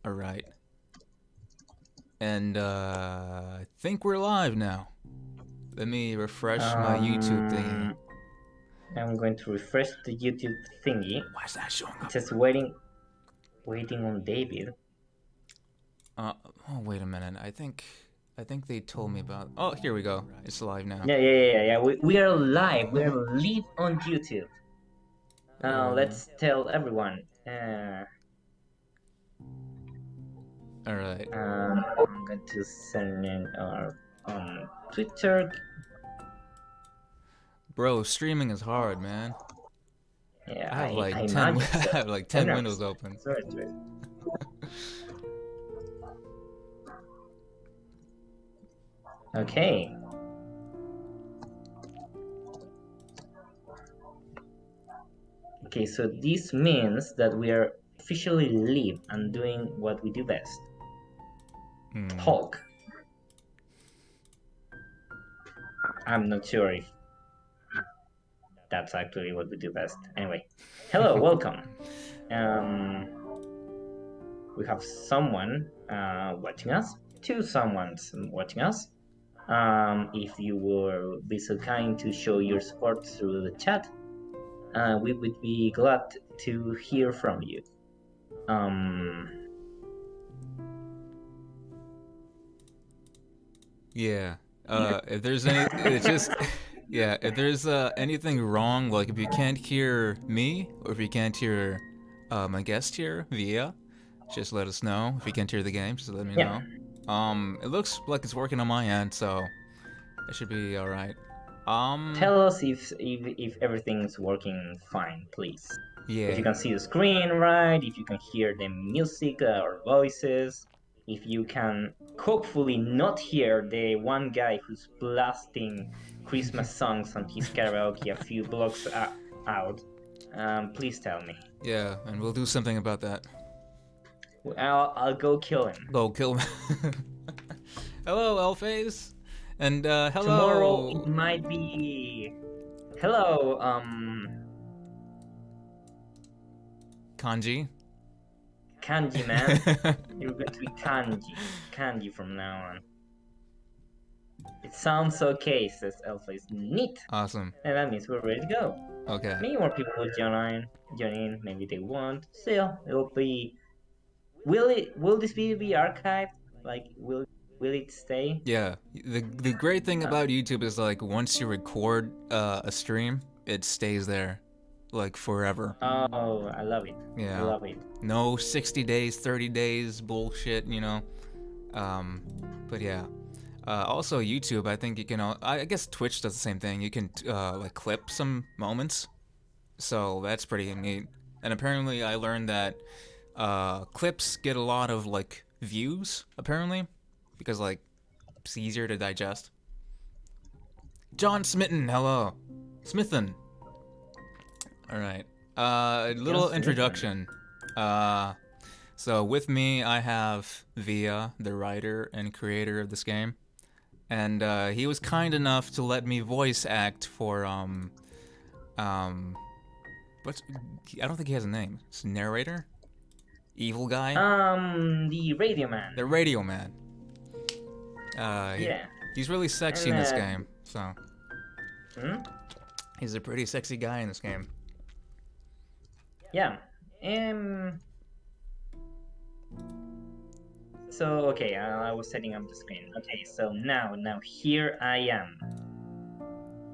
All right. And I think we're live now. Let me refresh my YouTube thingy. I'm going to refresh the YouTube thingy. Why is that showing It up? says waiting on David. Oh, wait a minute. I think they told me about. Oh, here we go. It's live now. Yeah. We are live. We are live on YouTube. Let's tell everyone. All right. I'm going to send in our on Twitter. Bro, streaming is hard, man. Yeah, I have like I 10. imagine I so. have like 10 windows open. Sorry. Okay. Okay, so this means that we are officially live and doing what we do best. Talk. I'm not sure if that's actually what we do best. Anyway, hello, welcome. We have someone watching us, two someones watching us. If you will be so kind to show your support through the chat, we would be glad to hear from you. Yeah. If there's any, it's just, yeah. If there's anything wrong, like if you can't hear me or if you can't hear my guest here, Via, just let us know. If you can't hear the game, just let me know. It looks like it's working on my end, so it should be all right. Tell us if everything's working fine, please. Yeah. If you can see the screen right, if you can hear the music or voices, if you can hopefully not hear the one guy who's blasting Christmas songs on his karaoke a few blocks out, please tell me. Yeah, and we'll do something about that. I'll go kill him. Go kill him. Hello, Elface. And hello. Tomorrow it might be. Hello, Kanji. Kanji, man. You're going to be Kanji from now on. It sounds okay, says Alpha. Is neat. Awesome. And that means we're ready to go. Okay. Maybe more people will join in. Maybe they won't. Still, it'll be. Will this video be archived? Like, will it stay? Yeah. The great thing about YouTube is like once you record a stream, it stays there, like forever. Oh, I love it. Yeah. I love it. No 60 days, 30 days bullshit, you know. But yeah. Also YouTube, I think you can. I guess Twitch does the same thing. You can like clip some moments, so that's pretty neat. And apparently, I learned that clips get a lot of like views. Apparently, because like it's easier to digest. John Smitten, hello, Smithen. All right. Little introduction. So with me, I have Via, the writer and creator of this game. And he was kind enough to let me voice act for what's I don't think he has a name. It's narrator, evil guy. The Radio Man. The Radio Man. Yeah. He's really sexy in this game. So. He's a pretty sexy guy in this game. Yeah. So okay, I was setting up the screen. Okay, so now here I am.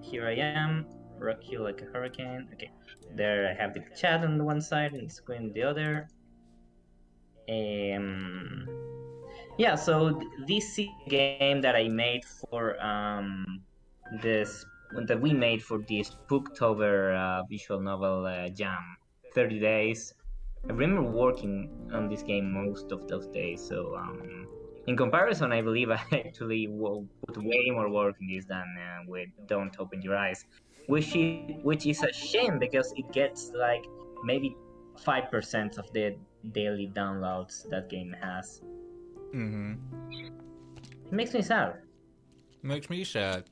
Here I am, rock you like a hurricane. Okay, there I have the chat on the one side and the screen on the other. Yeah, so this is a game that I made for that we made for the Spooktober visual novel jam. 30 days. I remember working on this game most of those days, so in comparison, I believe I actually will put way more work in this than with Don't Open Your Eyes, which is a shame because it gets like maybe 5% of the daily downloads that game has. It makes me sad. Makes me sad.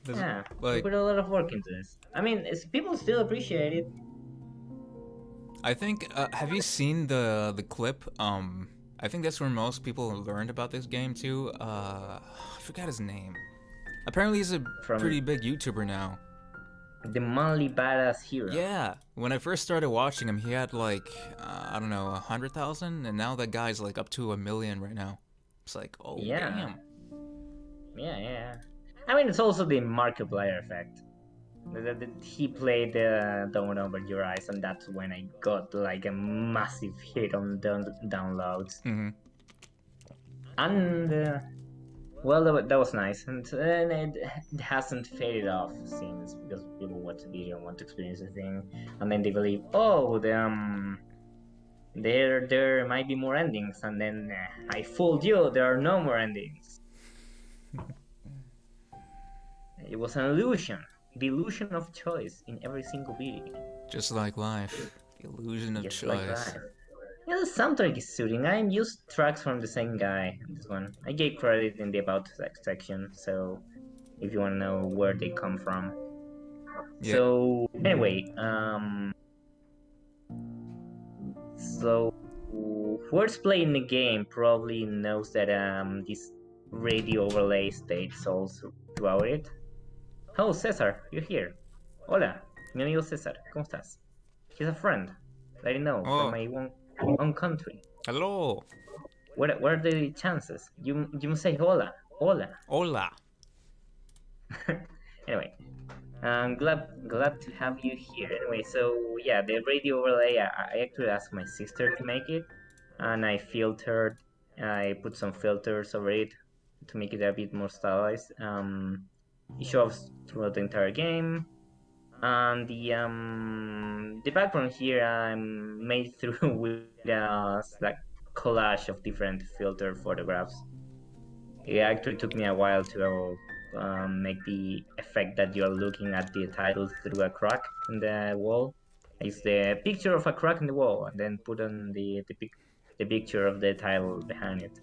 Yeah, we put a lot of work into this. I mean, people still appreciate it. I think. Have you seen the clip? I think that's where most people learned about this game too. I forgot his name. Apparently, he's a From pretty big YouTuber now. the manly badass hero. Yeah. When I first started watching him, he had like I don't know 100,000, and now that guy's like up to 1 million right now. It's like, oh Yeah. damn. Yeah. I mean, it's also the Markiplier effect. He played Don't Over Your Eyes, and that's when I got like a massive hit on downloads. Mm-hmm. And well, that was nice, and it hasn't faded off since, because people watch the video and want to experience the thing, and then they believe, oh, there might be more endings, and then I fooled you. There are no more endings. It was an illusion. The illusion of choice in every single video. Just like life, the illusion of Just choice. like that. Yeah, the soundtrack is suiting. I used tracks from the same guy in this one. I gave credit in the about section, so if you want to know where they come from. Yeah. So anyway, so whoever's playing the game probably knows that this radio overlay states also throughout it. Oh, Cesar, you're here. Hola, mi amigo Cesar, ¿cómo estás? He's a friend that I know from my own country. Hello. What are the chances? You must say hola. Hola. Anyway, I'm glad to have you here. Anyway, so yeah, the radio overlay, I actually asked my sister to make it, and I put some filters over it to make it a bit more stylized. It shows throughout the entire game, and the background here I'm made through with like collage of different filter photographs. It actually took me a while to make the effect that you're looking at the title through a crack in the wall. It's the picture of a crack in the wall, and then put on the picture of the title behind it.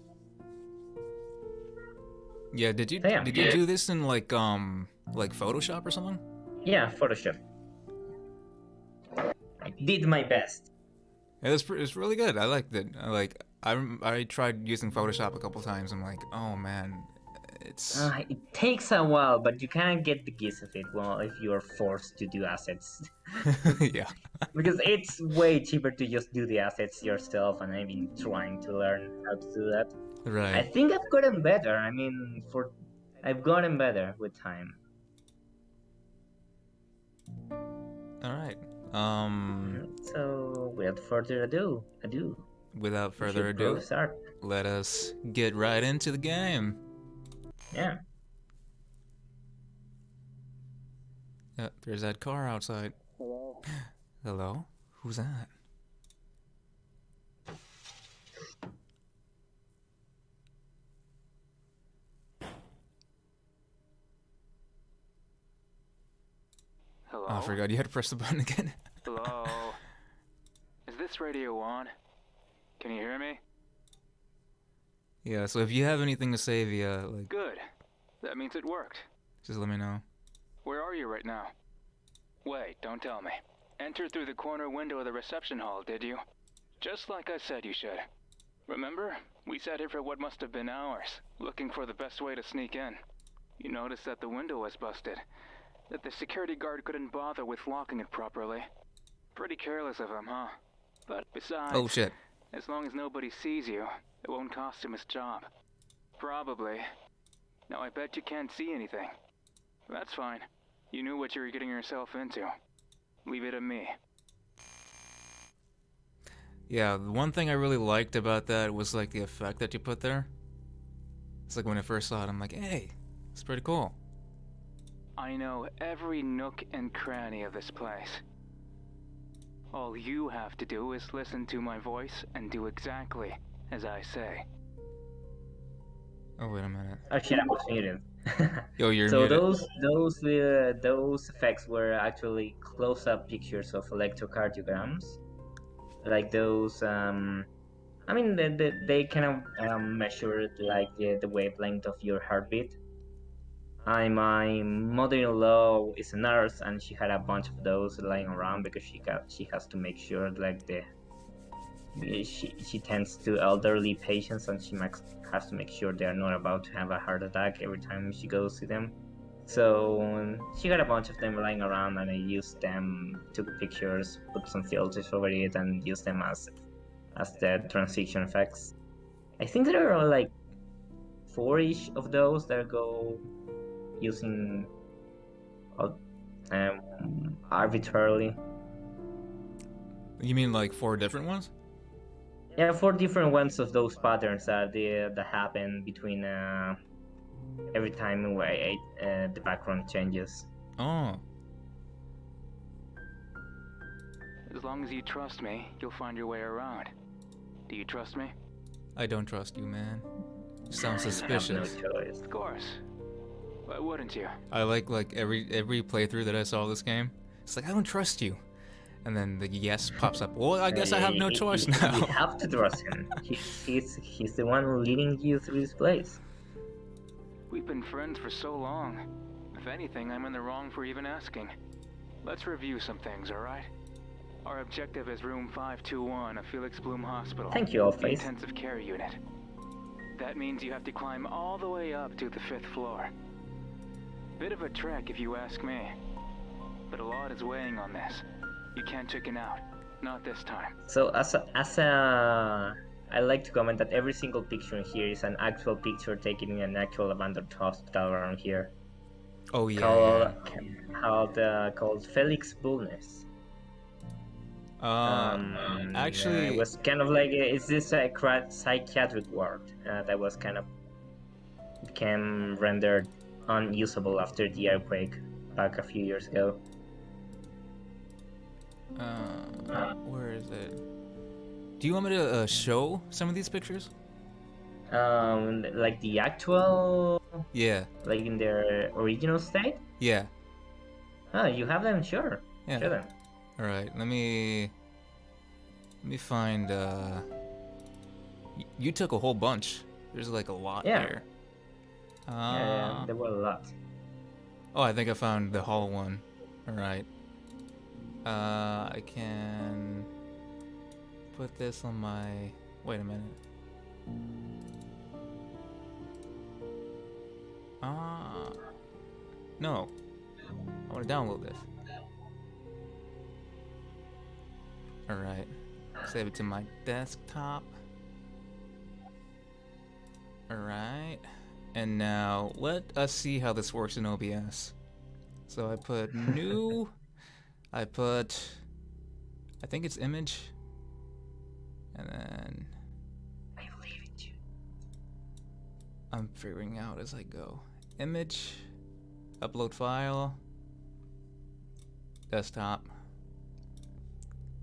Yeah, did you do this in like Photoshop or something? Yeah, Photoshop. I did my best. Yeah, it's really good. I liked it. I tried using Photoshop a couple times. I'm like, oh man, it's. It takes a while, but you kind of get the gist of it. Well, if you're forced to do assets. Yeah. Because it's way cheaper to just do the assets yourself, and I've been trying to learn how to do that. Right. I think I've gotten better. I mean, I've gotten better with time. All right. So without further ado. Without further ado, let us get right into the game. Yeah. Yeah, there's that car outside. Hello? Hello? Who's that? Hello? Oh, I forgot you had to press the button again. Hello? Is this radio on? Can you hear me? Yeah, so if you have anything to say via, like... Good. That means it worked. Just let me know. Where are you right now? Wait, don't tell me. Entered through the corner window of the reception hall, did you? Just like I said you should. Remember? We sat here for what must have been hours, looking for the best way to sneak in. You noticed that the window was busted, that the security guard couldn't bother with locking it properly. Pretty careless of him, huh? But besides, Oh, shit. as long as nobody sees you, it won't cost him his job. Probably. Now I bet you can't see anything. That's fine. You knew what you were getting yourself into. Leave it to me. Yeah, the one thing I really liked about that was, like, the effect that you put there. It's like when I first saw it, I'm like, hey, it's pretty cool. I know every nook and cranny of this place. All you have to do is listen to my voice and do exactly as I say. Oh, wait a minute. Oh shit, I was muted. Yo, you're so muted. those effects were actually close-up pictures of electrocardiograms, like those. I mean, they kind of measure like the wavelength of your heartbeat, My mother-in-law is a nurse, and she had a bunch of those lying around because she has to make sure like she tends to elderly patients, and has to make sure they are not about to have a heart attack every time she goes to them. So she got a bunch of them lying around, and I used them, took pictures, put some filters over it, and used them as the transition effects. I think there are like 4-ish of those that go using arbitrarily. You mean like 4 different ones? Yeah, 4 different ones of those patterns that happen between every time the background changes. Oh. As long as you trust me, you'll find your way around. Do you trust me? I don't trust you, man. You sound I have suspicious. no choice. Of course. Why wouldn't you? I like every playthrough that I saw of this game. It's like, I don't trust you. And then the yes pops up. Well, I guess I have no choice now. You have to trust him. He's the one leading you through this place. We've been friends for so long. If anything, I'm in the wrong for even asking. Let's review some things, alright? Our objective is room 521 of Felix Bloom Hospital. Thank you, the Allface. intensive care unit. That means you have to climb all the way up to the 5th floor. Bit of a trek if you ask me. But a lot is weighing on this. You can't chicken out. Not this time. So I like to comment that every single picture in here is an actual picture taken in an actual abandoned hospital around here. Oh yeah. Called Felix Bulnes. Actually, it was kind of like it's this psychiatric ward that was kind of became rendered unusable after the earthquake back a few years ago. where is it? Do you want me to show some of these pictures? Like the actual, Yeah. like in their original state? Yeah. Oh, you have them? Sure. Yeah. Show them. All right. Let me find. You took a whole bunch. There's like a lot Yeah. there. Yeah, there were a lot. Oh, I think I found the hall one. All right. I can put this on my. Wait a minute. No. I want to download this. All right. Save it to my desktop. All right. And now let us see how this works in OBS. So I put new. I think it's image. And then I believe in you. I'm figuring out as I go. Image, upload file, desktop,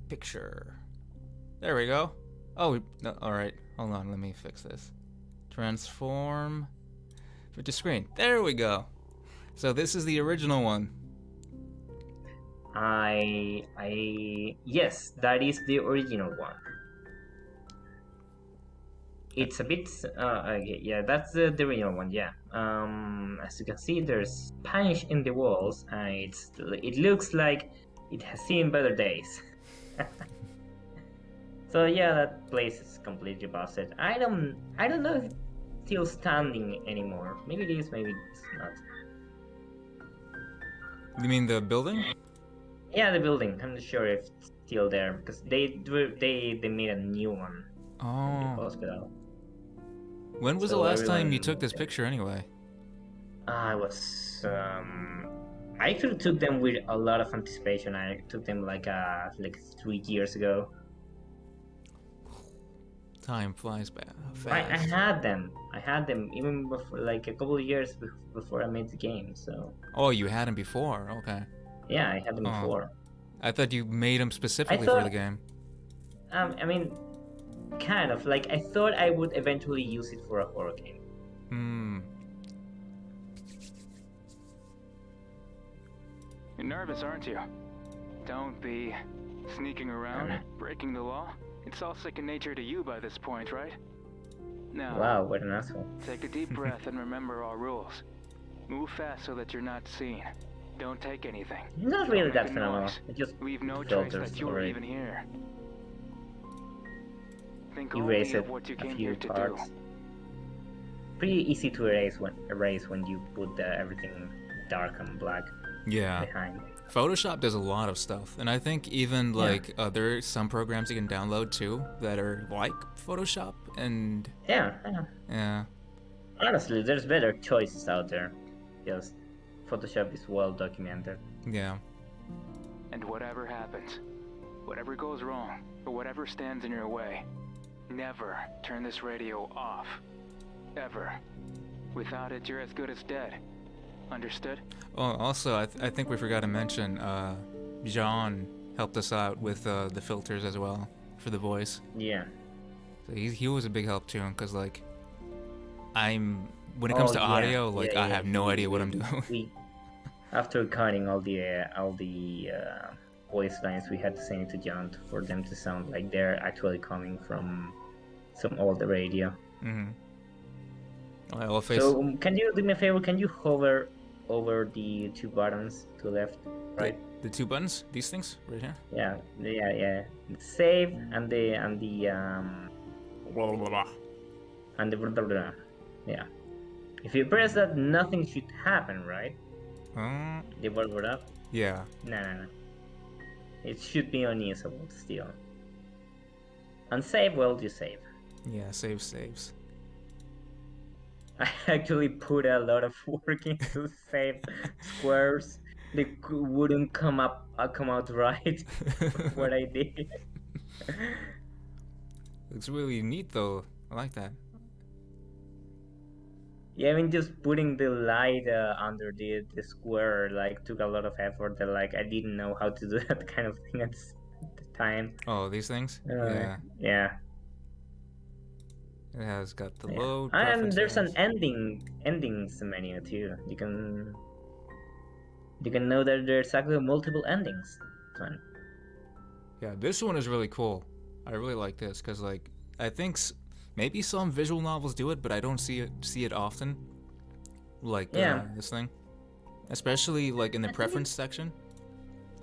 picture. There we go. Oh, no, all right. Hold on, let me fix this. Transform to screen. There we go. So this is the original one. Yes, that is the original one. It's a bit okay, yeah, that's the original one. Yeah. As you can see, there's Spanish in the walls, and it looks like it has seen better days. So yeah, that place is completely busted. I don't know if it's still standing anymore. Maybe it is, maybe it's not. You mean the building? Yeah, the building. I'm not sure if it's still there because they made a new one. In the Oh. hospital. When was the So last time you everyone- took this picture anyway? I was I actually took them with a lot of anticipation. I took them like 3 years ago. Time flies by I fast. had them. I had them even before, like a couple of years before I made the game. So Oh, you had him before. Okay. yeah, I had them Oh. before. I thought you made him specifically for thought- the game. I mean, kind of like I thought I would eventually use it for a horror game. Hmm. You're nervous, aren't you? Don't be. Sneaking around, breaking the law. It's all second nature to you by this point, right? Now, Wow, what an asshole. take a deep breath and remember our rules. Move fast so that you're not seen. Don't take anything. Not Don't really make that a phenomenal. noise. It just Leave no trace filters that you were already. even here. Think Erase only it of what you a came few here to parts. do. Pretty easy to erase when you put everything dark and black Yeah. behind. Photoshop does a lot of stuff, and I think even Yeah. like there are some programs you can download too that are like Photoshop, and Yeah. yeah, Honestly, there's better choices out there. Just Photoshop is well documented. yeah. And whatever happens, whatever goes wrong, or whatever stands in your way, never turn this radio off. Ever. Without it, you're as good as dead. Understood? Oh, also, I think we forgot to mention, John helped us out with the filters as well for the voice. Yeah. So he was a big help too, because like, when it comes to yeah. audio, like Yeah, I have no idea what I'm doing. We after cutting all the voice lines, we had to send it to John for them to sound like they're actually coming from some old radio. Mm-hmm. I'll face. So can you do me a favor? Can you hover over the two buttons to the left, right? The two buttons, these things right here. Yeah. Save and the Blah, blah, blah. and the blah, blah, blah. Yeah. If you press that, nothing should happen, right? The blah, blah, blah. Yeah. No. It should be unusable still. And save, well, you save. Yeah. Saves. I actually put a lot of work into save squares. They wouldn't come out right. What I did. Looks really neat though. I like that. Yeah, I mean, just putting the light under the square like took a lot of effort. That like I didn't know how to do that kind of thing at the time. Oh, these things. Yeah. Yeah. It has got the Yeah. load. And there's an preferences. endings menu too. You can know that there's actually multiple endings. Fun. Yeah, this one is really cool. I really like this because, like, I think maybe some visual novels do it, but I don't see it often. Like this thing, especially like in the preference section.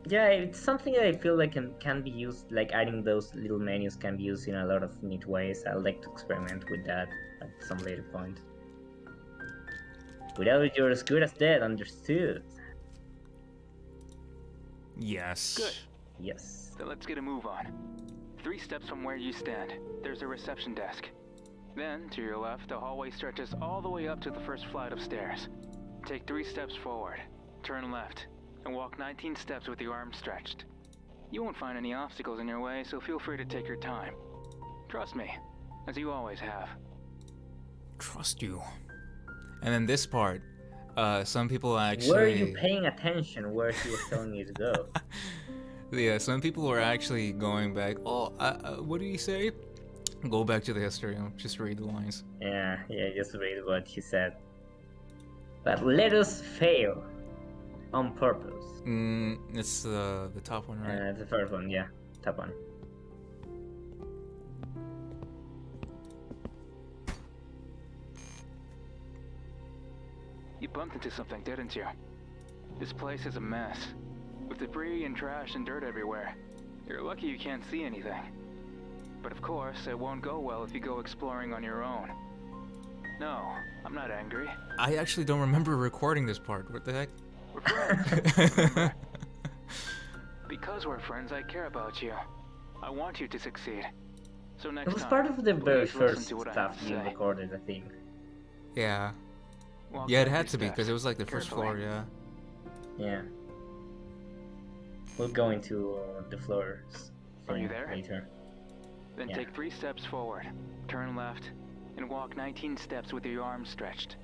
Yeah, it's something that I feel like can be used. Like adding those little menus can be used in a lot of neat ways. I'd like to experiment with that at some later point. Without it, you're as good as dead. Understood? Yes. Good. Yes. Then let's get a move on. 3 steps from where you stand, there's a reception desk. Then, to your left, the hallway stretches all the way up to the first flight of stairs. Take 3 steps forward, turn left, and walk 19 steps with your arms stretched. You won't find any obstacles in your way, so feel free to take your time. Trust me, as you always have. Trust you. And then this part, some people actually. Were you paying attention where he was telling you to go? Yeah, some people are actually going back. Oh, what did he say? Go back to the history. Just read the lines. Yeah, just read what he said. But let us fail on purpose. It's the top one, right? The first one, yeah, top one. You bumped into something, didn't you? This place is a mess, with debris and trash and dirt everywhere. You're lucky you can't see anything. But of course, it won't go well if you go exploring on your own. No, I'm not angry. I actually don't remember recording this part. What the heck? We're friends, remember? Because we're friends, I care about you. I want you to succeed. So next It was time, part of the very please listen first to what I have stuff to you say. recorded, I think. Yeah. Walk Yeah, it up had these to be steps, because it was like the first floor. carefully. Yeah. Yeah. We'll go into the floors Are you thing there? later. Then Yeah. take 3 steps forward, turn left, and walk 19 steps with your arms stretched.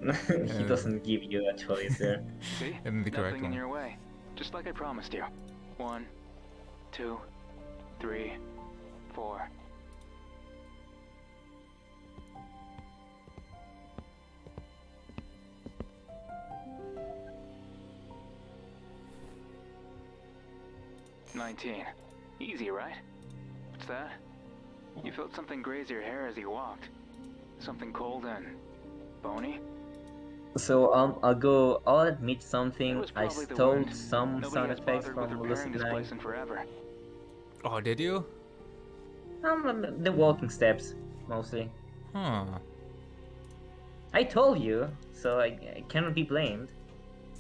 He doesn't give you a choice there. See? And the correct Nothing in one. your way. Just like I promised you. 1, 2, 3, 4. "19. Easy, right? What's that? You felt something graze your hair as you walked. Something cold and bony? So I'll admit It something. was I probably the stole wind. some Nobody sound has effects bothered with from repairing Lucid this 9. place in forever. Oh, did you? The walking steps, mostly. Huh. I told you, so I cannot be blamed.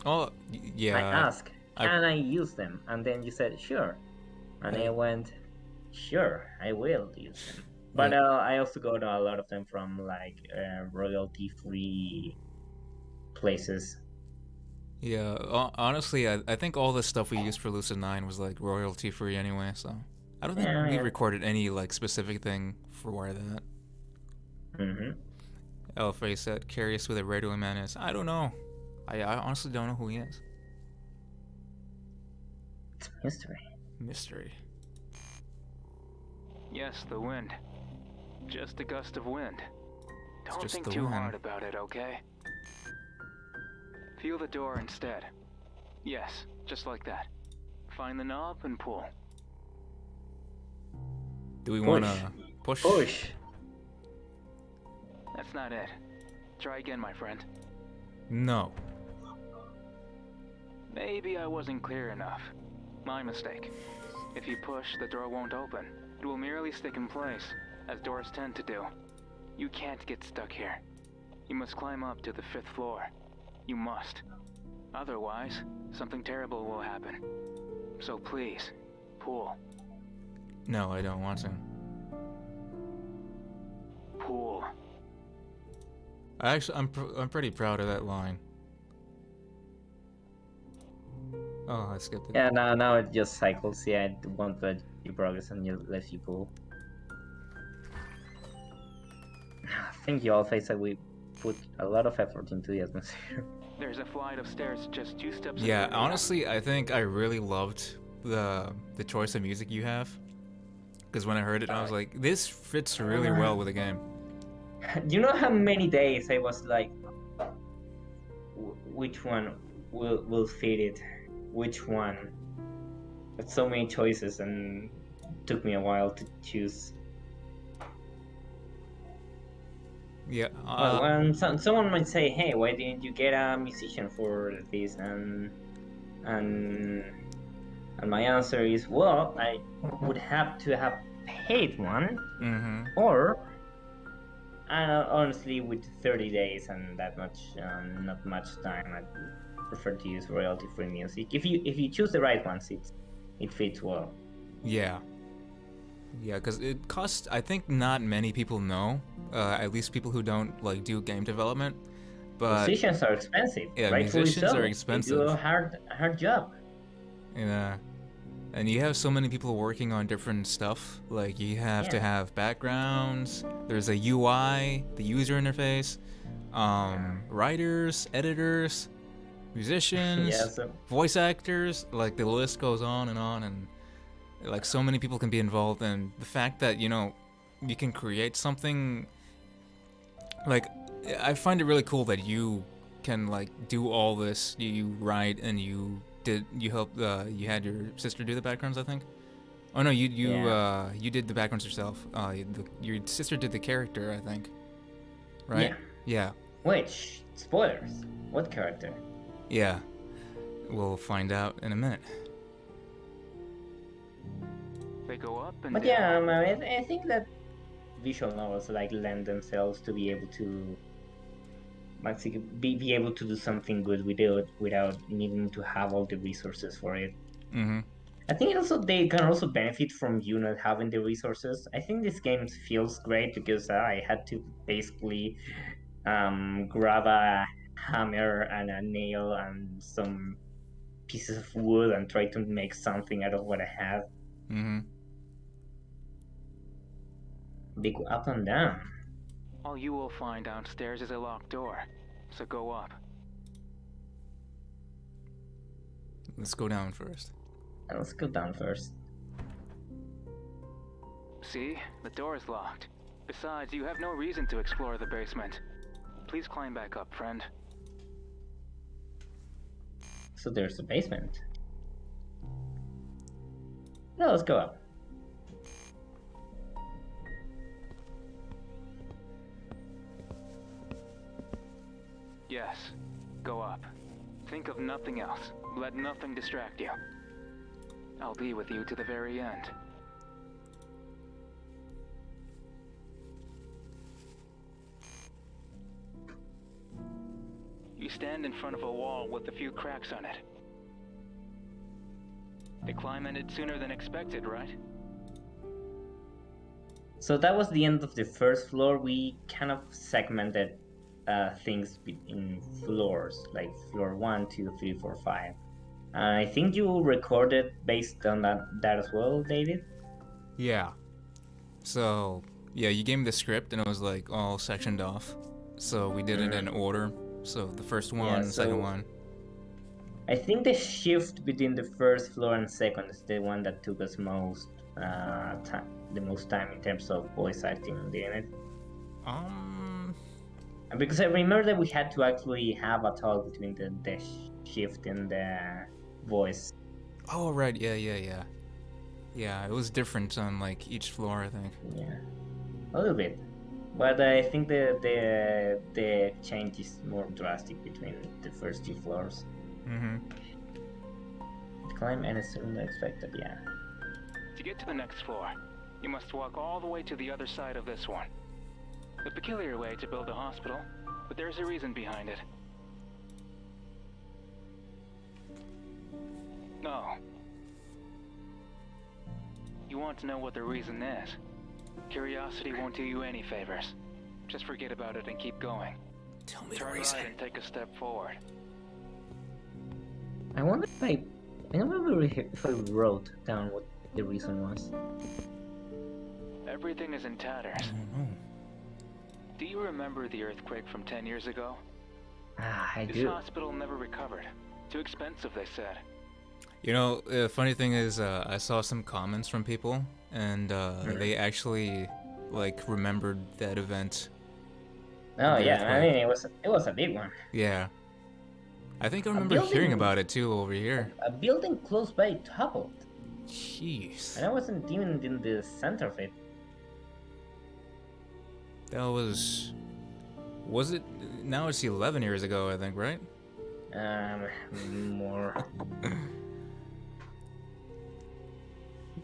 Oh, I yeah. asked, I- can I use them? And then you said, sure. And I went, sure, I will use them. But Yeah. I also got a lot of them from like royalty-free places. Yeah, honestly, I think all the stuff we used for Lucid 9 was like royalty free anyway, so I don't think Yeah, we yeah. recorded any like specific thing for that. Mm-hmm. Elfrey said, curious who the radio man is. I don't know. I honestly don't know who he is. It's a mystery. Mystery. Yes, the wind. Just a gust of wind. Don't just think the too wind. hard about it, okay? Feel the door instead. Yes, just like that. Find the knob and pull. Do we Push. want to push? Push. That's not it. Try again, my friend. No. Maybe I wasn't clear enough. My mistake. If you push, the door won't open. It will merely stick in place, as doors tend to do. You can't get stuck here. You must climb up to the 5th floor. You must. Otherwise, something terrible will happen. So please, pull. No, I don't want to. Pull. Actually, I'm pretty proud of that line. Oh, I skipped it. Yeah, now it just cycles. Yeah, it won't let you progress and you let you pull. Thank you, Alphys. We put a lot of effort into the atmosphere. There's a flight of stairs just 2 steps Yeah, ahead. honestly, I think I really loved the choice of music you have. Because when I heard it, I was like, this fits really well with the game. Do you know how many days I was like, which one will fit it? Which one? But so many choices, and it took me a while to choose. Yeah. Well, when someone might say, "Hey, why didn't you get a musician for this?" and my answer is, well, I would have to have paid one, or honestly, with 30 days and that much, not much time, I prefer to use royalty-free music. If you choose the right ones, it fits well. Yeah. Yeah, because it costs, I think not many people know, at least people who don't like do game development, but Musicians are expensive. yeah, Rightfully musicians so. are expensive. They do a hard job. Yeah. And you have so many people working on different stuff. Like you have to have backgrounds. There's a UI, the user interface, writers, editors, musicians, voice actors. Like the list goes on, and like so many people can be involved. And the fact that you can create something. Like I find it really cool that you can like do all this. You write and you helped you had your sister do the backgrounds, I think. Oh no, you did the backgrounds yourself. Your sister did the character, I think. Right? Yeah. Which spoilers? What character? Yeah. We'll find out in a minute. They go up and but down. I think that visual novels like lend themselves to be able to be able to do something good without needing to have all the resources for it. Mm-hmm. I think they can also benefit from you not having the resources. I think this game feels great because I had to basically grab a hammer and a nail and some pieces of wood and try to make something out of what I have. Mm-hmm. They go up and down. All you will find downstairs is a locked door, so go up. Let's go down first. Let's go down first. See? The door is locked. Besides, you have no reason to explore the basement. Please climb back up, friend. So there's a basement. No, let's go up. Yes, Go up. Think of nothing else. Let nothing distract you. I'll be with you to the very end. You stand in front of a wall with a few cracks on it. The climb ended sooner than expected, right? So that was the end of the first floor. We kind of segmented things in floors, like floor 1, 2, 3, 4, 5. I think you recorded based on that as well, David? Yeah. So, yeah, you gave me the script and it was like all sectioned off. So we did it in order. So the first one, second one. I think the shift between the first floor and second is the one that took us most the most time in terms of voice acting, didn't it? Because I remember that we had to actually have a talk between the shift in the voice. Oh, right, yeah. Yeah, it was different on like each floor, I think. Yeah, a little bit. But I think the change is more drastic between the first 2 floors. Mm-hmm. The climb ended sooner than expected, yeah. To get to the next floor, you must walk all the way to the other side of this one. A peculiar way to build a hospital, but there's a reason behind it. No. You want to know what the reason is? Curiosity won't do you any favors. Just forget about it and keep going. Tell me Turn the reason. right and take a step forward. I wonder if I don't remember if I wrote down what the reason was. Everything is in tatters. I don't know. Do you remember the earthquake from 10 years ago? I This do. hospital never recovered. Too expensive, they said. You know, the funny thing is, I saw some comments from people, and they actually like remembered that event. Oh The yeah, I earthquake. mean it was a big one. Yeah. I think I remember hearing about it too over here. A building close by toppled, Jeez. and I wasn't even in the center of it. That was it? Now it's 11 years ago, I think, right? More.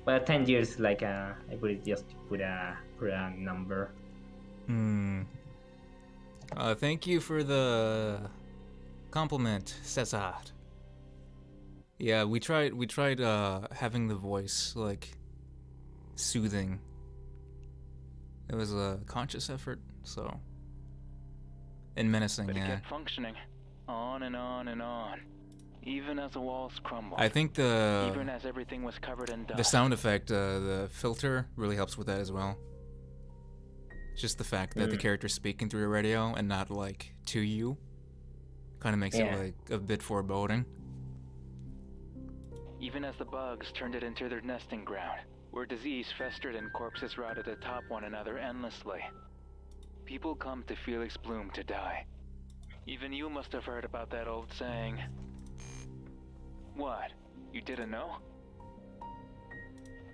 But 10 years, like I would just put a number. Thank you for the compliment, Cesar. Yeah, we tried having the voice like soothing. It was a conscious effort, so and menacing. But it Yeah, kept functioning. On and on and on. Even as the walls crumbled. I think Even as everything was covered in dust. the sound effect, the filter, really helps with that as well. Just the fact that the character's speaking through a radio and not like to you, kind of makes it like a bit foreboding. Even as the bugs turned it into their nesting ground, where disease festered and corpses rotted atop one another endlessly. People come to Felix Bloom to die. Even you must have heard about that old saying. What? You didn't know?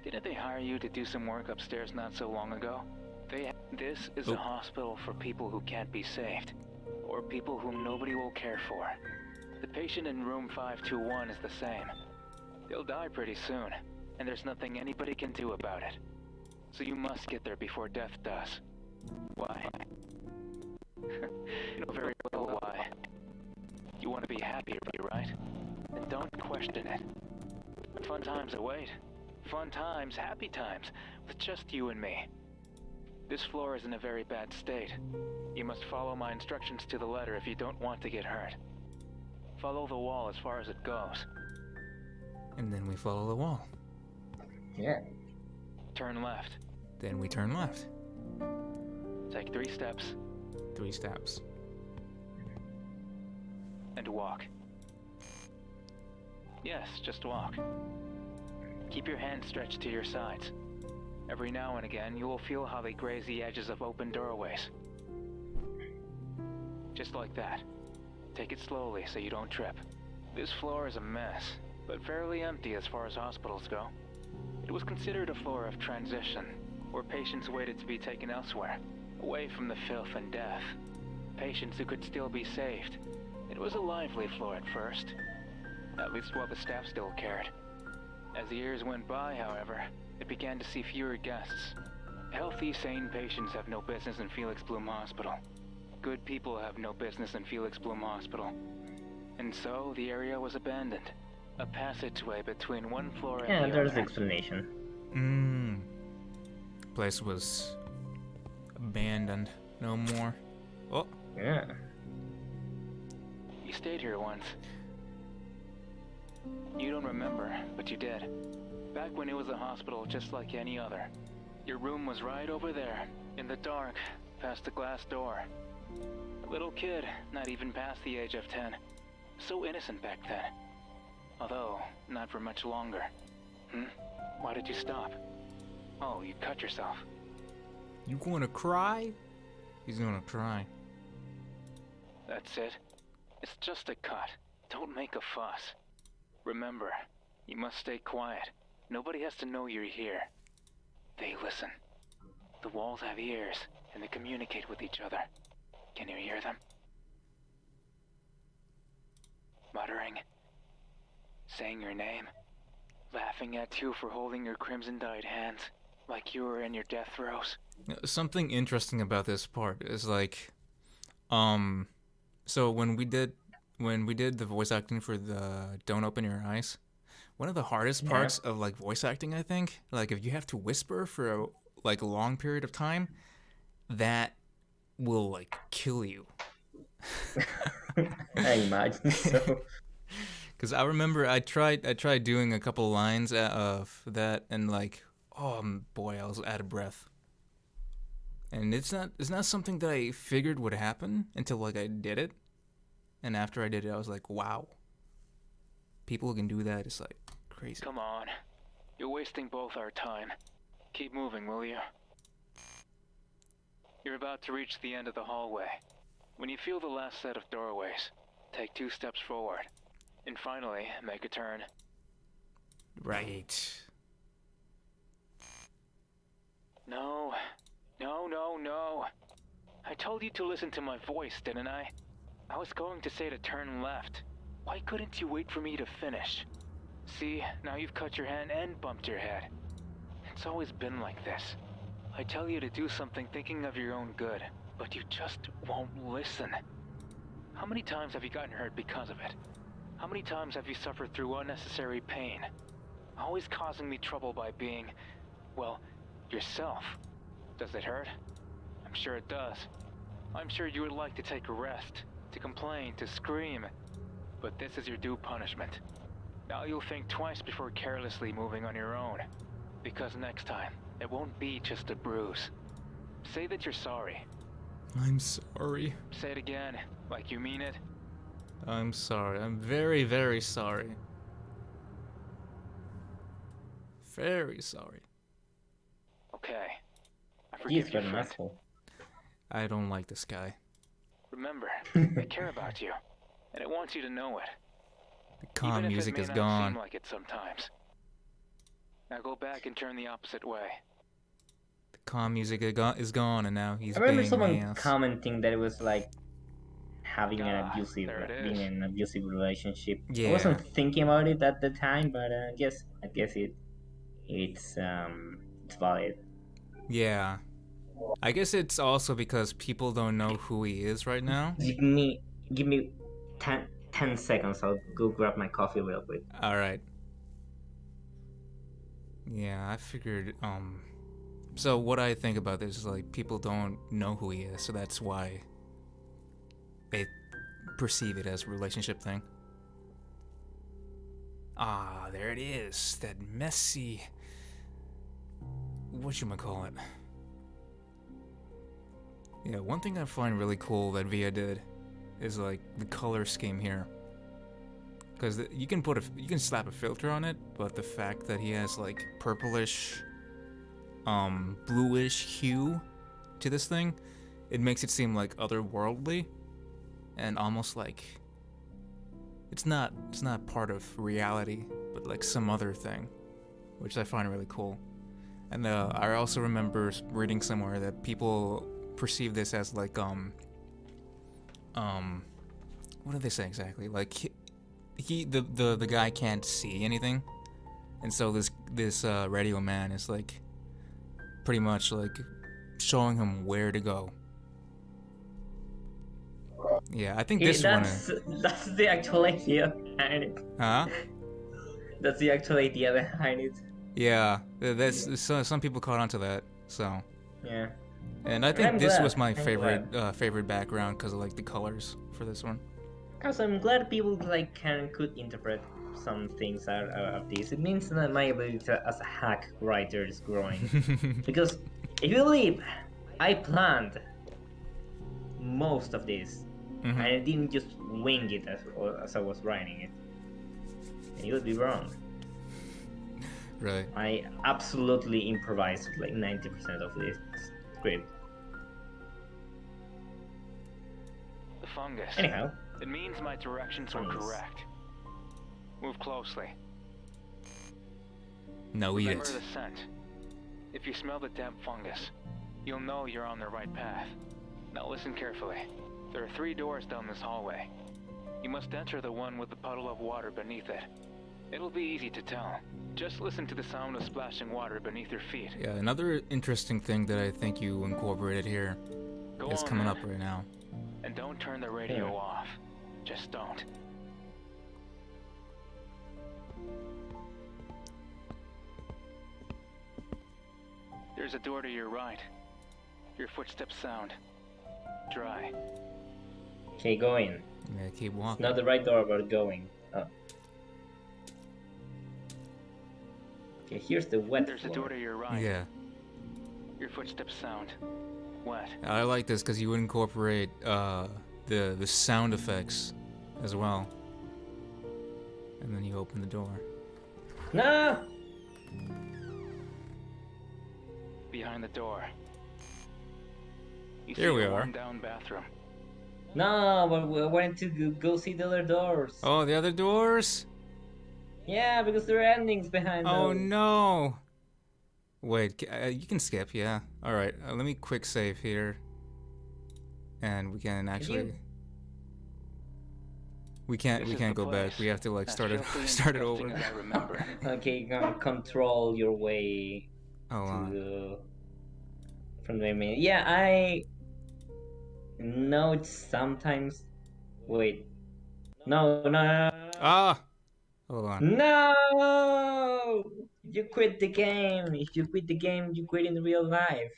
Didn't they hire you to do some work upstairs not so long ago? This is a hospital for people who can't be saved, or people whom nobody will care for. The patient in room 521 is the same. They'll die pretty soon, and there's nothing anybody can do about it. So you must get there before death does. Why? You know very well why. You want to be happy, right? And don't question it. Fun times await. Fun times, happy times, with just you and me. This floor is in a very bad state. You must follow my instructions to the letter if you don't want to get hurt. Follow the wall as far as it goes. And then we follow the wall. Yeah. Turn left. Then we turn left. Take 3 steps 3 steps. and walk. Yes, just walk. Keep your hands stretched to your sides. Every now and again, you will feel how they graze the edges of open doorways. Just like that. Take it slowly so you don't trip. This floor is a mess, but fairly empty as far as hospitals go. It was considered a floor of transition, where patients waited to be taken elsewhere, away from the filth and death. Patients who could still be saved, It was a lively floor at first, at least while the staff still cared. As the years went by, however, it began to see fewer guests. Healthy, sane patients have no business in Felix Bloom Hospital. Good people have no business in Felix Bloom Hospital. And so, the area was abandoned. A passageway between one floor and Yeah, the there's other. the explanation. Place was abandoned. No more. Oh, Yeah. You stayed here once. You don't remember, but you did. Back when it was a hospital just like any other. Your room was right over there, in the dark, past the glass door. A little kid, not even past the age of 10. So innocent back then. Although, not for much longer. Why did you stop? Oh, you cut yourself. you gonna cry? He's gonna cry. That's it. It's just a cut. Don't make a fuss. Remember, you must stay quiet. Nobody has to know you're here. They listen. The walls have ears, and they communicate with each other. Can you hear them? Muttering. Saying your name. Laughing at you for holding your crimson-dyed hands, like you were in your death throes. Something interesting about this part is like, so when we did the voice acting for the Don't Open Your Eyes, one of the hardest parts of like voice acting, I think, like if you have to whisper for a long period of time, that will like kill you. I imagine so. Because I remember I tried doing a couple lines of that, and like, oh boy, I was out of breath. And it's not something that I figured would happen until like I did it, and after I did it, I was like, wow. People who can do that is like crazy. Come on. You're wasting both our time. Keep moving, will you? You're about to reach the end of the hallway. When you feel the last set of doorways, take 2 steps forward. And finally, make a turn. Right. No. No. I told you to listen to my voice, didn't I? I was going to say to turn left. Why couldn't you wait for me to finish? See, now you've cut your hand and bumped your head. It's always been like this. I tell you to do something thinking of your own good, but you just won't listen. How many times have you gotten hurt because of it? How many times have you suffered through unnecessary pain? Always causing me trouble by being, well, yourself. Does it hurt? I'm sure it does. I'm sure you would like to take a rest, to complain, to scream. But this is your due punishment. Now you'll think twice before carelessly moving on your own. Because next time, it won't be just a bruise. Say that you're sorry. I'm sorry. Say it again, like you mean it. I'm sorry. I'm very, very sorry. Very sorry. Okay. I He's forgive you, got an friend. asshole. I don't like this guy. Remember, I care about you, and I want you to know it. The calm Even music if it is may not gone. seem like it sometimes. Now go back and turn the opposite way. The calm music is gone, and now he's I remember banging someone ass. commenting that it was like having an Ah, abusive, there it being is. in an abusive relationship. Yeah. I wasn't thinking about it at the time, but I guess it's valid. Yeah. I guess it's also because people don't know who he is right now. Give me 10 seconds. I'll go grab my coffee real quick. All right. Yeah, I figured. So what I think about this is like people don't know who he is, so that's why they perceive it as a relationship thing. Ah, there it is. That messy. Whatchamacallit? Yeah, one thing I find really cool that Via did is like the color scheme here. Because you can slap a filter on it, but the fact that he has like purplish, bluish hue to this thing, it makes it seem like otherworldly, and almost like it's not part of reality, but like some other thing, which I find really cool. And I also remember reading somewhere that people perceive this as like what did they say exactly? Like the guy can't see anything, and so this radio man is like pretty much like showing him where to go. Yeah, I think this one. That's the actual idea behind it. Huh? That's the actual idea behind it. Yeah, that's some people caught onto that. So. Yeah. And I think this was my I'm favorite background because of like the colors for this one. Because I'm glad people like could interpret some things out of this. It means that my ability as a hack writer is growing. Because if you believe, I planned most of this, and I didn't just wing it as I was writing it. And you would be wrong. Right. I absolutely improvised like 90% of this script. The fungus. Anyhow. It means my directions were correct. Move closely. No, eat Remember it. the scent. If you smell the damp fungus, you'll know you're on the right path. Now listen carefully. There are 3 doors down this hallway. You must enter the one with the puddle of water beneath it. It'll be easy to tell. Just listen to the sound of splashing water beneath your feet. Yeah, another interesting thing that I think you incorporated here is coming up right now. And don't turn the radio off. Just don't. There's a door to your right. Your footsteps sound dry. Okay, go in. Yeah, keep walking. It's not the right door, but going. Oh. Okay, here's the wet There's floor. a door to your right. Yeah. Your footsteps sound wet. I like this because you incorporate the sound effects as well. And then you open the door. No! Behind the door. You Here see we a are. worn-down bathroom. No, but we wanted to go see the other doors. Oh, the other doors? Yeah, because there are endings behind Oh those. no! Wait, you can skip, yeah. Alright, let me quick save here. And we can actually... We can't This is go the back. place. We have to like As start it filthy and start it disgusting over. as I remember. Okay, control your way Hold on. to from the main. Yeah, I know it's sometimes. Wait. No. Ah! Hold on. No! You quit the game. If you quit the game, you quit in real life.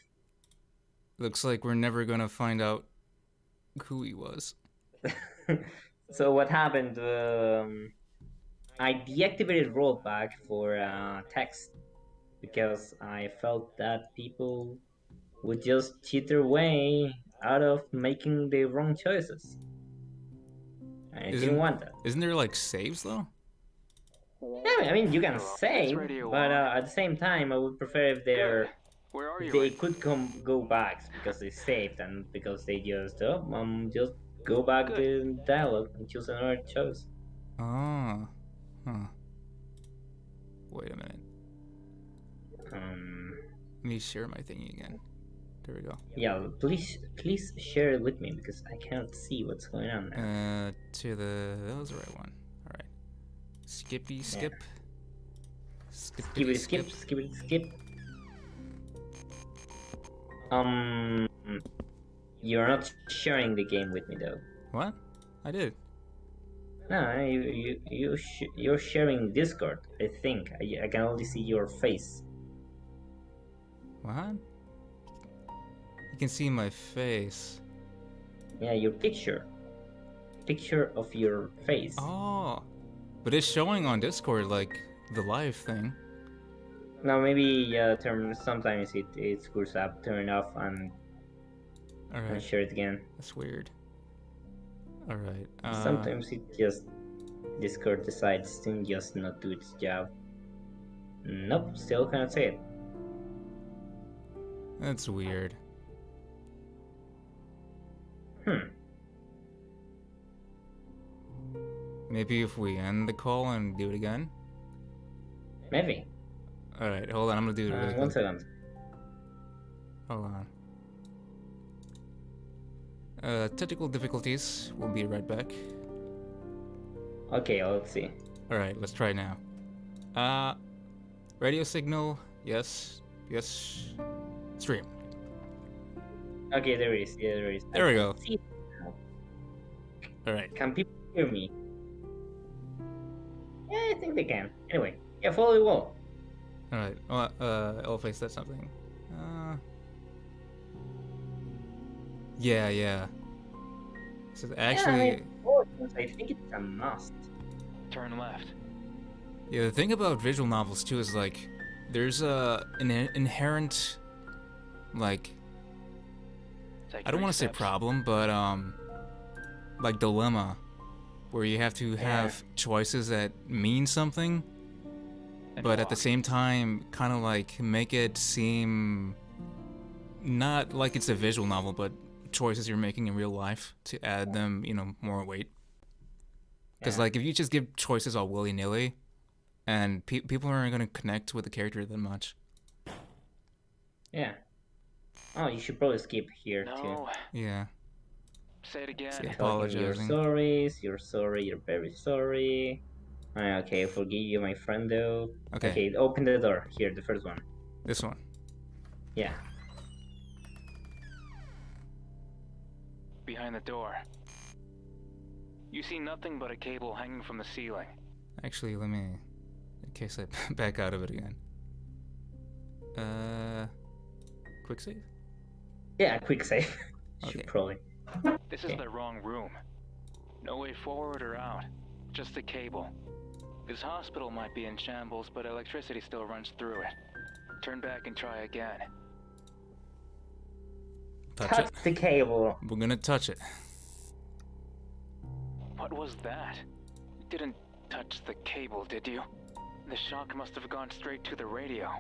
Looks like we're never gonna find out who he was. So what happened? I deactivated rollback for text because I felt that people would just cheat their way out of making the wrong choices. I didn't want that. Isn't there like saves though? Yeah, I mean you can It's save, radio but on. at the same time I would prefer if Good. Where are you? they could go back because they saved and because they just just go back the dialogue and choose another choice. Oh. Huh. Wait a minute. Let me share my thingy again. There we go. Yeah, please share it with me because I can't see what's going on now. That was the right one. All right. Skippy skip. Skippity skip. You're not sharing the game with me though. What? I did. No, you're sharing Discord. I think I can only see your face. What? You can see my face. Yeah, your picture of your face. Oh. But it's showing on Discord like the live thing. Now maybe sometimes it screws up. Turn it off and Alright. share it again. That's weird. Alright. Sometimes it just Discord decides to just not do its job. Nope, still can't say it. That's weird. Maybe if we end the call and do it again? Maybe. Alright, hold on, I'm gonna do it really One quick. second. Hold on. Technical difficulties. We'll be right back. Okay, let's see. All right, let's try now. Radio signal. Yes. Yes. Stream. Okay, there it is. Yeah, there it is. There we go. See it now. All right. Can people hear me? Yeah, I think they can. Anyway, yeah, follow the wall. All right. I'll face that something. Yeah. So actually, Yeah, I think it's a must. Turn left. yeah. The thing about visual novels too is like, there's an inherent, like, Take I don't 3 want to say steps. problem, but like dilemma, where you have to have choices that mean something, And but at the walk. same time, kind of like make it seem not like it's a visual novel, but choices you're making in real life to add them, more weight. Because Yeah. like if you just give choices all willy nilly, and people aren't gonna connect with the character that much. Yeah. Oh, you should probably skip here too. No. Yeah. Say it again. See, Talking you're apologizing. sorry, you're very sorry. Okay, forgive you, my friend, though. Okay. Open the door. Here, the first one. This one. Yeah. Behind the door. You see nothing but a cable hanging from the ceiling. Actually, let me, in case I back out of it again. Quick save? Yeah, quick save. Okay. Should probably. This is Okay. the wrong room. No way forward or out. Just a cable. This hospital might be in shambles, but electricity still runs through it. Turn back and try again. Touch Touch it. the cable. We're gonna touch it. What was that? You didn't touch the cable, did you? The shock must have gone straight to the radio.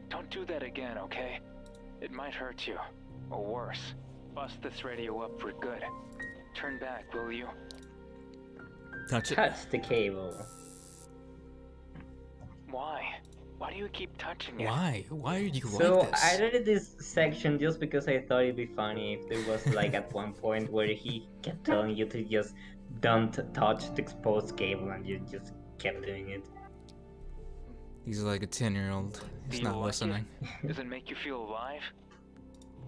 Don't do that again, okay? It might hurt you. Or worse, bust this radio up for good. Turn back, will you? Touch it. Touch the cable. Why? Why do you keep touching it? Why? Why are you So like this? I read this section just because I thought it'd be funny if there was like at one point where he kept telling you to just don't touch the exposed cable and you just kept doing it. He's like a 10-year-old. He's Do not you like listening. it? Does it make you feel alive?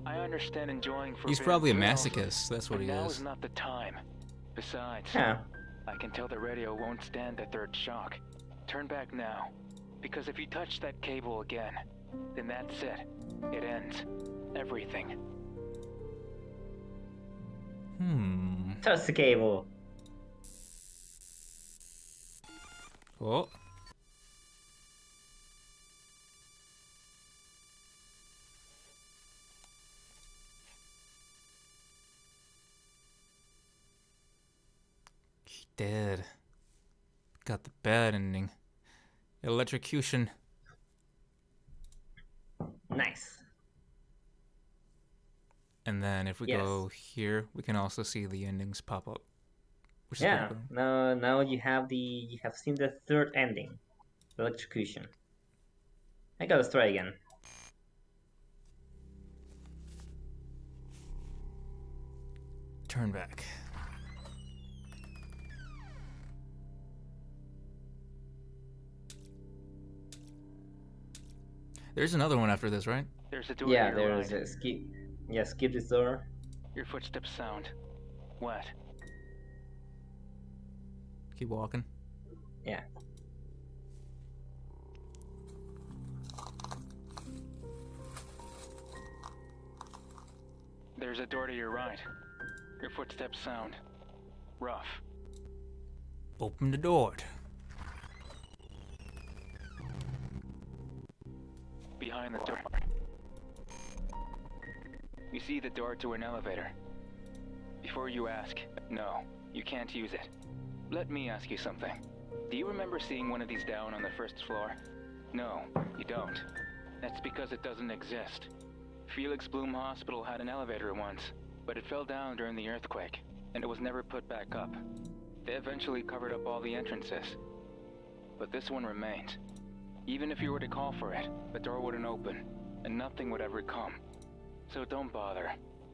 I understand enjoying He's forbidden probably a thrills, masochist. That's what but he now is. is not the time. Besides, Yeah. I can tell the radio won't stand the third shock. Turn back now. Because if you touch that cable again, then that's it. It ends. Everything. Touch the cable. Oh. He did. Got the bad ending. Electrocution. Nice. And then if we Yes. go here, we can also see the endings pop up. Which is Yeah. pretty cool. Now you have seen the third ending. Electrocution. I gotta try again. Turn back. There's another one after this, right? There's a door Yeah, to your there's right. a skip. Yeah, skip this door. Your footsteps sound wet. Keep walking. Yeah. There's a door to your right. Your footsteps sound rough. Open the door. Behind the door. You see the door to an elevator. Before you ask, no, you can't use it. Let me ask you something. Do you remember seeing one of these down on the first floor? No, you don't. That's because it doesn't exist. Felix Bloom Hospital had an elevator once, but it fell down during the earthquake, and it was never put back up. They eventually covered up all the entrances. But this one remained. Even if you were to call for it, the door wouldn't open, and nothing would ever come. So don't bother.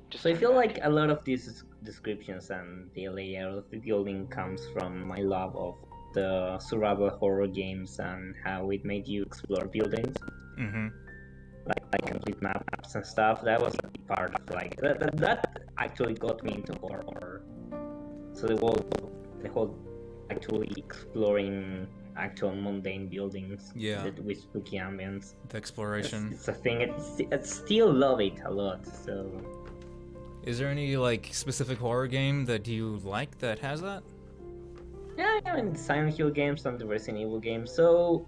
Just So I turn feel back. like a lot of these descriptions and the layout of the building comes from my love of the survival horror games and how it made you explore buildings, Mm-hmm. like complete maps and stuff. That was a big part of like that actually got me into horror. So the whole actually exploring actual mundane buildings Yeah. with spooky ambience. The exploration. It's a thing. I still love it a lot. So Is there any like specific horror game that you like that has that? yeah, I mean Silent Hill games and the Resident Evil games. So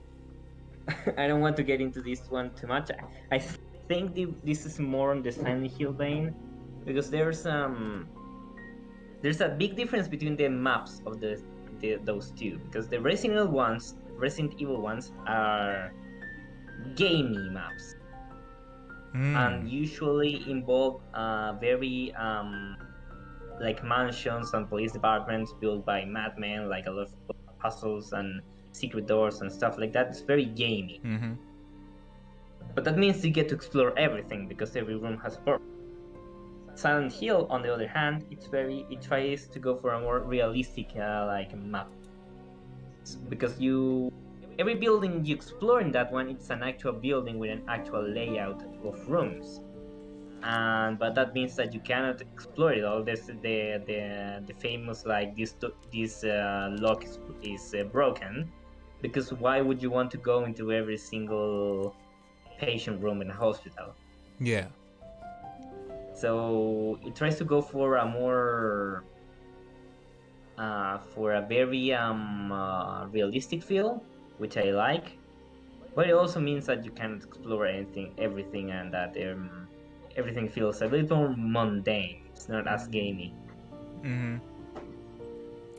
I don't want to get into this one too much. I think this is more on the Silent Hill vein because there's a big difference between the maps of those two because the Resident Evil ones are gamey maps and usually involve very like mansions and police departments built by madmen, like a lot of puzzles and secret doors and stuff like that. It's very gamey. Mm-hmm. But that means you get to explore everything because every room has a purpose. Silent Hill, on the other hand, it tries to go for a more realistic like map because every building you explore in that one, it's an actual building with an actual layout of rooms. But that means that you cannot explore it all. There's the famous like this lock is broken, because why would you want to go into every single patient room in a hospital? Yeah. So it tries to go for a more for a very realistic feel, which I like. But it also means that you cannot explore everything, and that everything feels a little more mundane. It's not as gamey. Mm-hmm.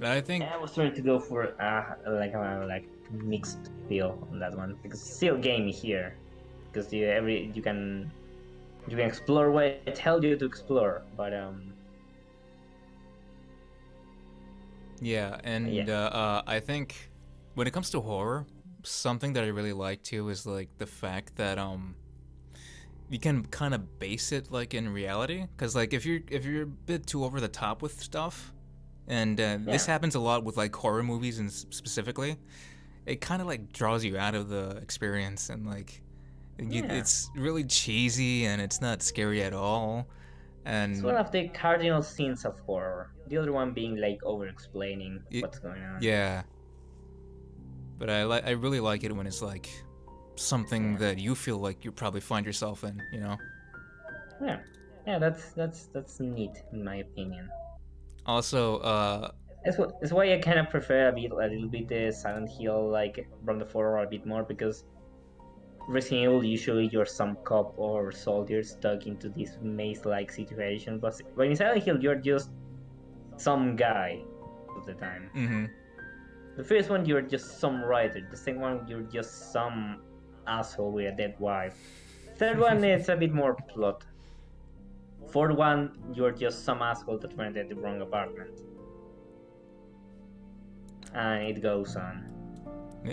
I think I was trying to go for like mixed feel on that one because it's still gamey here, because you can explore what it tells you to explore, but yeah, and I think when it comes to horror, something that I really like too is like the fact that you can kind of base it like in reality, because like if you're a bit too over the top with stuff, and this happens a lot with like horror movies and specifically, it kind of like draws you out of the experience, and like it's really cheesy and it's not scary at all. And it's one of the cardinal sins of horror. The other one being like over-explaining what's going on. Yeah. But I really like it when it's like something that you feel like you probably find yourself in, you know? Yeah, that's neat in my opinion. Also, That's why I kind of prefer a little bit the Silent Hill, like from the horror a bit more, because Resident Evil usually you're some cop or soldier stuck into this maze-like situation, but in Silent Hill you're just some guy of the time. mm-hmm. The first one you're just some writer. The second one you're just some asshole with a dead wife. Third one is a bit more plot. Fourth one you're just some asshole that rented the wrong apartment. And it goes on.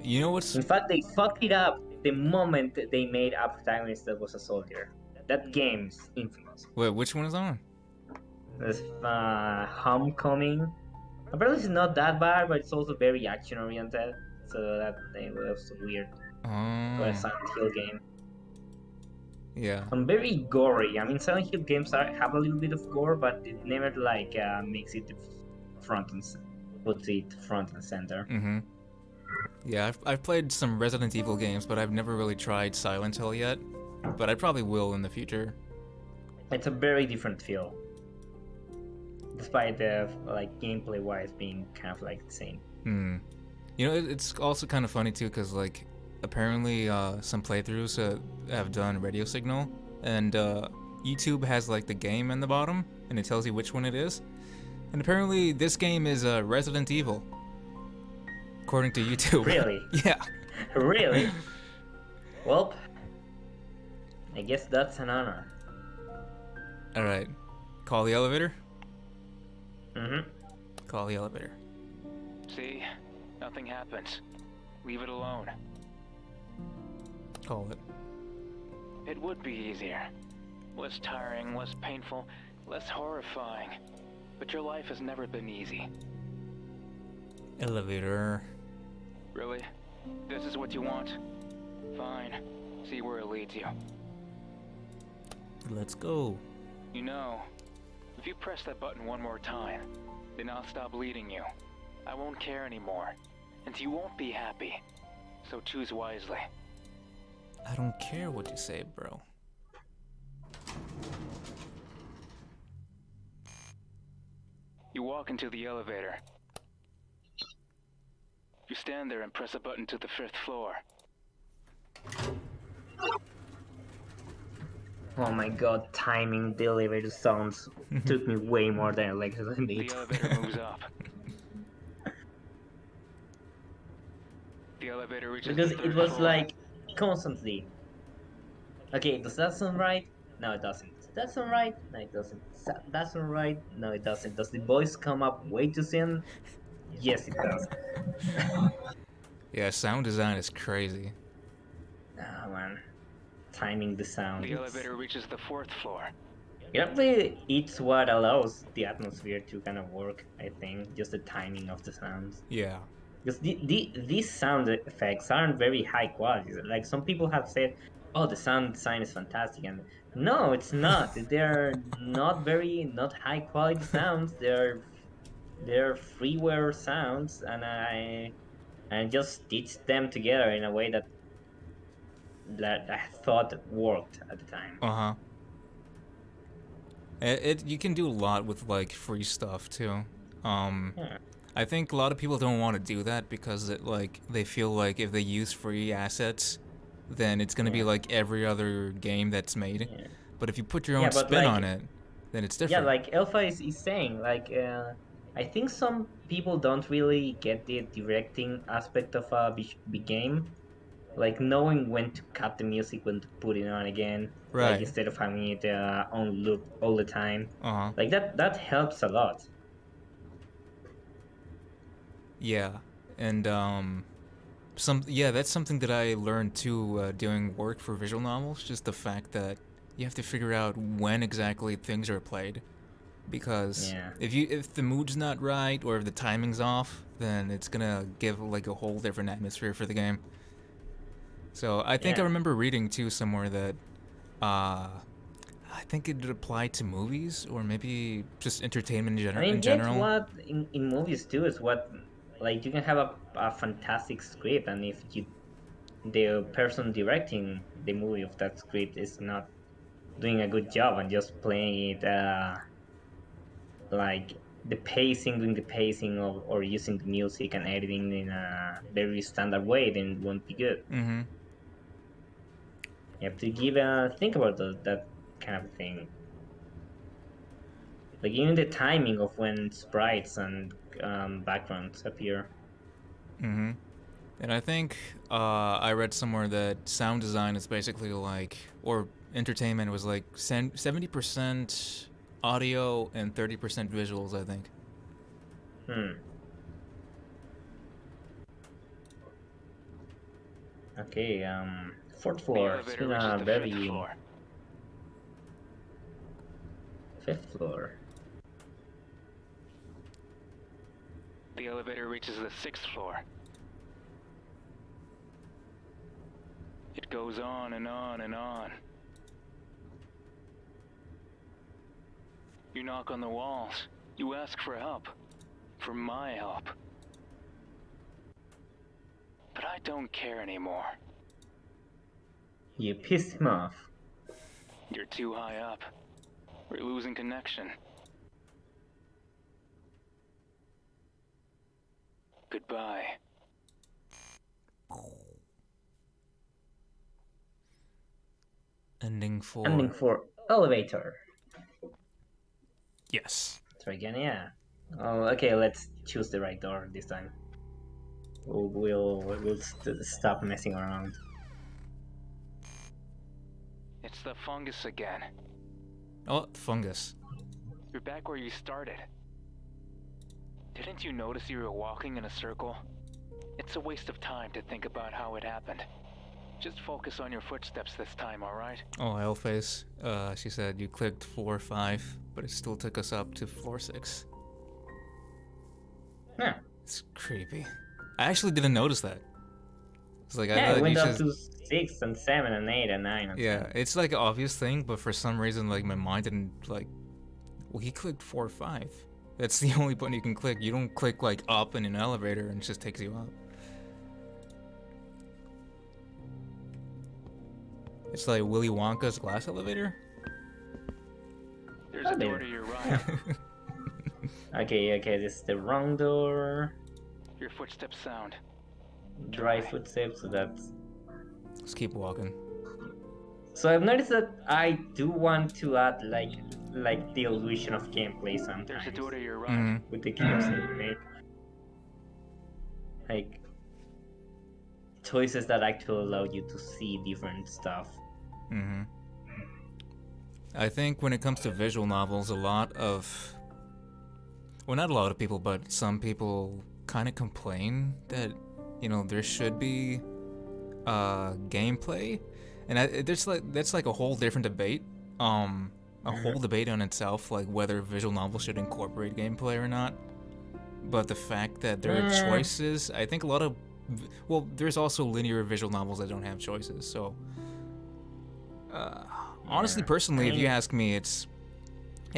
You know what's... In fact, they fucked it up the moment they made a protagonist that was a soldier. That game's infamous. Wait, which one is that one? There's Homecoming. Apparently, it's not that bad, but it's also very action-oriented. So that was weird for a Silent Hill game. Yeah. And very gory. I mean, Silent Hill games have a little bit of gore, but it never like makes it puts it front and center. Mm-hmm. Yeah, I've played some Resident Evil games, but I've never really tried Silent Hill yet. But I probably will in the future. It's a very different feel, despite the like gameplay-wise being kind of like the same. You know, it's also kind of funny too, because like apparently some playthroughs have done radio.Signal, and YouTube has like the game in the bottom, and it tells you which one it is. And apparently this game is Resident Evil, according to YouTube. Really? Yeah. Really? Well, I guess that's an honor. All right. Call the elevator. Mm-hmm. Call the elevator. See? Nothing happens. Leave it alone. Call it. It would be easier. Less tiring, less painful, less horrifying. But your life has never been easy. Elevator. Really? This is what you want? Fine. See where it leads you. Let's go. You know, if you press that button one more time, then I'll stop leading you. I won't care anymore, and you won't be happy. So choose wisely. I don't care what you say, bro. You walk into the elevator. You stand there and press a button to the 5th floor. Oh my god, timing the elevator sounds took me way more than I like to The admit. elevator moves up. The elevator reaches Because the 3rd it was floor. like constantly. Okay, does that sound right? No, it doesn't. Does that sound right? No, it doesn't. That's not right? No, it doesn't. Does the voice come up way too soon? Yes, it does. Yeah, sound design is crazy. Oh man, timing the sound. The elevator reaches the 4th floor. Actually, it's what allows the atmosphere to kind of work. I think just the timing of the sounds. Yeah. Because these sound effects aren't very high quality. Like some people have said, "Oh, the sound design is fantastic," and no, it's not. They're not high quality sounds. They're freeware sounds, and I just stitched them together in a way that I thought worked at the time. Uh-huh. You can do a lot with like free stuff too. Yeah. I think a lot of people don't want to do that because they feel like if they use free assets, then it's gonna be Yeah. like every other game that's made. Yeah. But if you put your own Yeah, but spin like- on it, then it's Yeah, different. like Alpha is saying, I think some people don't really get the directing aspect of a big game, like knowing when to cut the music, when to put it on again, Right. like instead of having it on loop all the time. Uh-huh. Like that helps a lot. Yeah, and that's something that I learned too doing work for visual novels. Just the fact that you have to figure out when exactly things are played, because Yeah. if the mood's not right or if the timing's off, then it's gonna give like a whole different atmosphere for the game. So I think I Yeah. remember reading too somewhere that I think it applied to movies or maybe just entertainment I mean, in general. yet what in movies too is what, like, you can have a fantastic script, and if the person directing the movie of that script is not doing a good job and just playing it like doing the pacing or using the music and editing in a very standard way, then it won't be good. Mm-hmm. You have to think about that kind of thing. Like even the timing of when sprites and backgrounds appear. Mm-hmm. And I think I read somewhere that sound design is basically like, or entertainment was like 70% audio and 30% visuals, I think. Okay, 4th The floor. It's elevator been reaches a the very 5th floor. 5th floor. The elevator reaches the 6th floor. It goes on and on and on. You knock on the walls. You ask for help. For my help. But I don't care anymore. You pissed him off. You're too high up. We're losing connection. Goodbye. Ending 4. Ending for elevator. Yes. Try again, yeah. Oh, okay, let's choose the right door this time. We'll stop messing around. It's the fungus again. Oh, fungus. You're back where you started. Didn't you notice you were walking in a circle? It's a waste of time to think about how it happened. Just focus on your footsteps this time, alright? Oh, Hellface. She said you clicked 4 or 5, but it still took us up to floor 6. Yeah. It's creepy. I actually didn't notice that. It's like, I Yeah, thought it went you up just... to 6 and 7 and 8 and 9 and Yeah, 10. it's like an obvious thing, but for some reason, like, my mind didn't, like... Well, he clicked 4 or 5. That's the only button you can click. You don't click, like, up in an elevator and it just takes you up. It's like Willy Wonka's glass elevator? There's a door to your right. Okay, this is the wrong door. Your footsteps sound. Dry footsteps, so that's... Let's keep walking. So I've noticed that I do want to add like the illusion of gameplay sometimes. There's a door to your right. Mm-hmm. With the games that we make. Like choices that actually allow you to see different stuff. Mm-hmm. I think when it comes to visual novels, a lot of... Well, not a lot of people, but some people kind of complain that, you know, there should be gameplay. And that's like a whole different debate. A whole debate on itself, like whether visual novels should incorporate gameplay or not. But the fact that there are choices, I think a lot of... Well, there's also linear visual novels that don't have choices, so... honestly, personally, if you ask me, it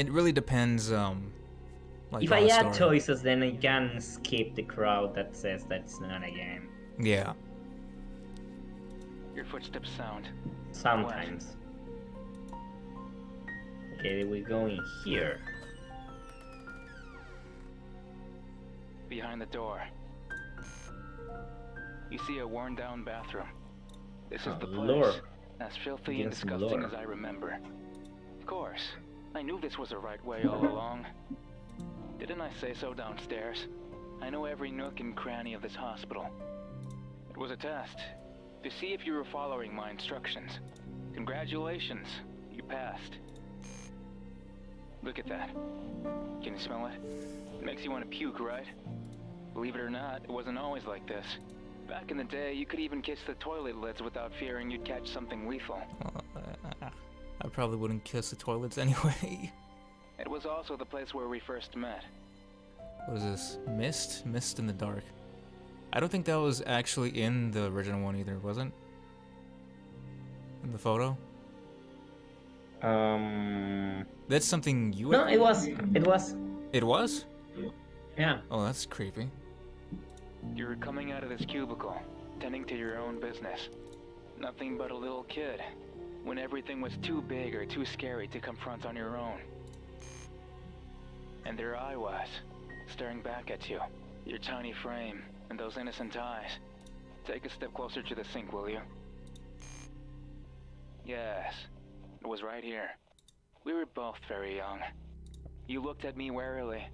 really depends, like, if on I the add story. choices, then I can skip the crowd that says that it's not a game. Yeah. Your footsteps sound. Sometimes. Okay, we go in here. Behind the door. You see a worn-down bathroom. This is the place. Lore. As filthy and Against disgusting lore. as I remember. Of course, I knew this was the right way all along. Didn't I say so downstairs? I know every nook and cranny of this hospital. It was a test, to see if you were following my instructions. Congratulations, you passed. Look at that. Can you smell it? It makes you want to puke, right? Believe it or not, it wasn't always like this. Back in the day, you could even kiss the toilet lids without fearing you'd catch something lethal. I probably wouldn't kiss the toilets anyway. It was also the place where we first met. What is this? Mist? Mist in the dark. I don't think that was actually in the original one either, wasn't? In the photo? That's something you... No, it was. It was? Yeah. Oh, that's creepy. You were coming out of this cubicle, tending to your own business. Nothing but a little kid, when everything was too big or too scary to confront on your own. And there I was, staring back at you, your tiny frame, and those innocent eyes. Take a step closer to the sink, will you? Yes, it was right here. We were both very young. You looked at me warily,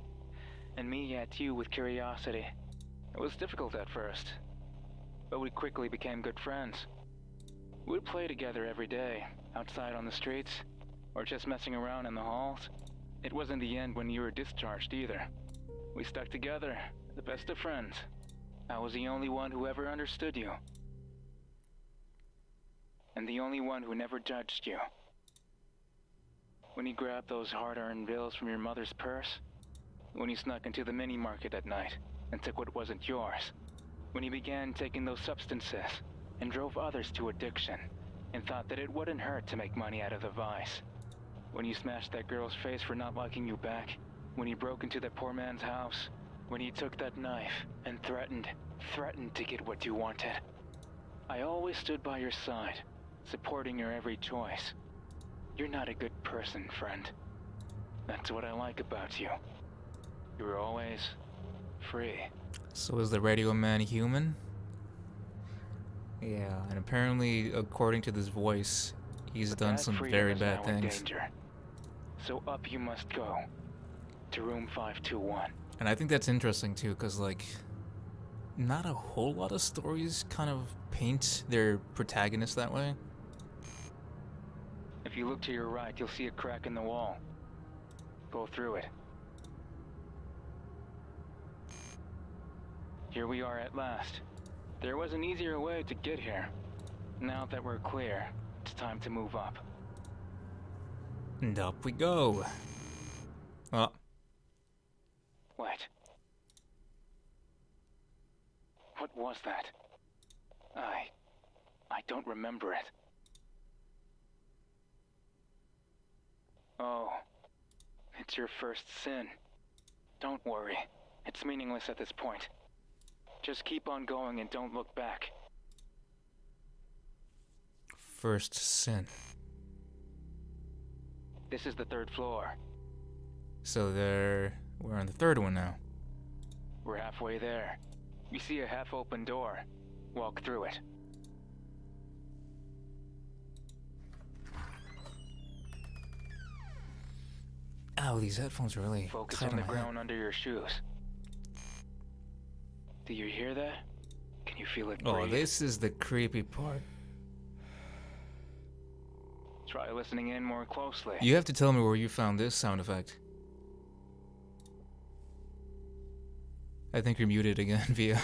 and me at you with curiosity. It was difficult at first, but we quickly became good friends. We would play together every day, outside on the streets, or just messing around in the halls. It wasn't the end when you were discharged either. We stuck together, the best of friends. I was the only one who ever understood you. And the only one who never judged you. When you grabbed those hard-earned bills from your mother's purse, when you snuck into the mini-market at night and took what wasn't yours, when you began taking those substances and drove others to addiction and thought that it wouldn't hurt to make money out of the vice, when you smashed that girl's face for not liking you back, when you broke into that poor man's house, when you took that knife and threatened to get what you wanted. I always stood by your side, supporting your every choice. You're not a good person, friend. That's what I like about you. You were always free. So is the radio man human? Yeah, and apparently, according to this voice, he's But done that some freedom very is bad now in things. danger. So up you must go. To room 521. And I think that's interesting too, because like, not a whole lot of stories kind of paint their protagonist that way. If you look to your right, you'll see a crack in the wall. Go through it. Here we are at last. There was an easier way to get here. Now that we're clear, it's time to move up. And up we go. Well, Wait. What was that? I don't remember it. Oh, it's your first sin. Don't worry. It's meaningless at this point. Just keep on going and don't look back. first sin. This is the 3rd floor. So we're on the 3rd one now. We're halfway there. You see a half-open door. Walk through it. Ow, these headphones are really Focus tight on the on my head. ground under your shoes. Do you hear that? Can you feel it breathe? Oh, this is the creepy part. Try listening in more closely. You have to tell me where you found this sound effect. I think you're muted again, Via.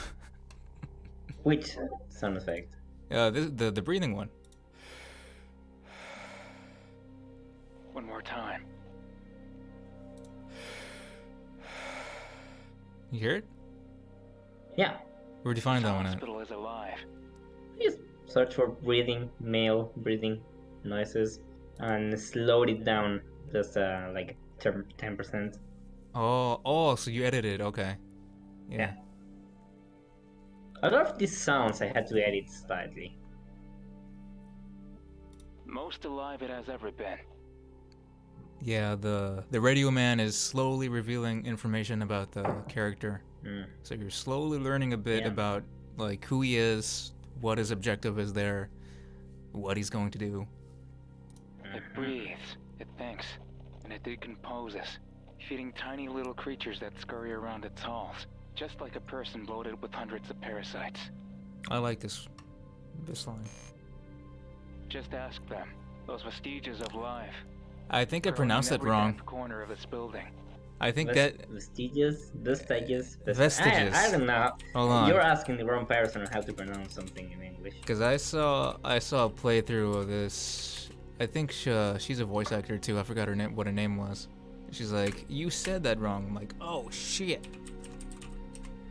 Which sound effect? The breathing one. One more time. You hear it? Yeah. Where'd you find The that one at? hospital is alive. Just search for breathing, male breathing noises, and slowed it down just like 10%. Oh, so you edited, okay. Yeah. A lot of these sounds I had to edit slightly. Most alive it has ever been. Yeah, the radio man is slowly revealing information about the character. Mm. So you're slowly learning a bit Yeah. about like who he is, what his objective is there, what he's going to do. It breathes, it thinks, and it decomposes, feeding tiny little creatures that scurry around its halls, just like a person bloated with hundreds of parasites. I like this line. Just ask them, those vestiges of life. I think I growing pronounced in that every wrong. damp corner of this building. I think that Vestiges. Vestiges. I don't know. Hold on. You're asking the wrong person how to pronounce something in English. because I saw a playthrough of this. I think she's a voice actor too. I forgot her name, what her name was. She's like, "You said that wrong." I'm like, "Oh shit."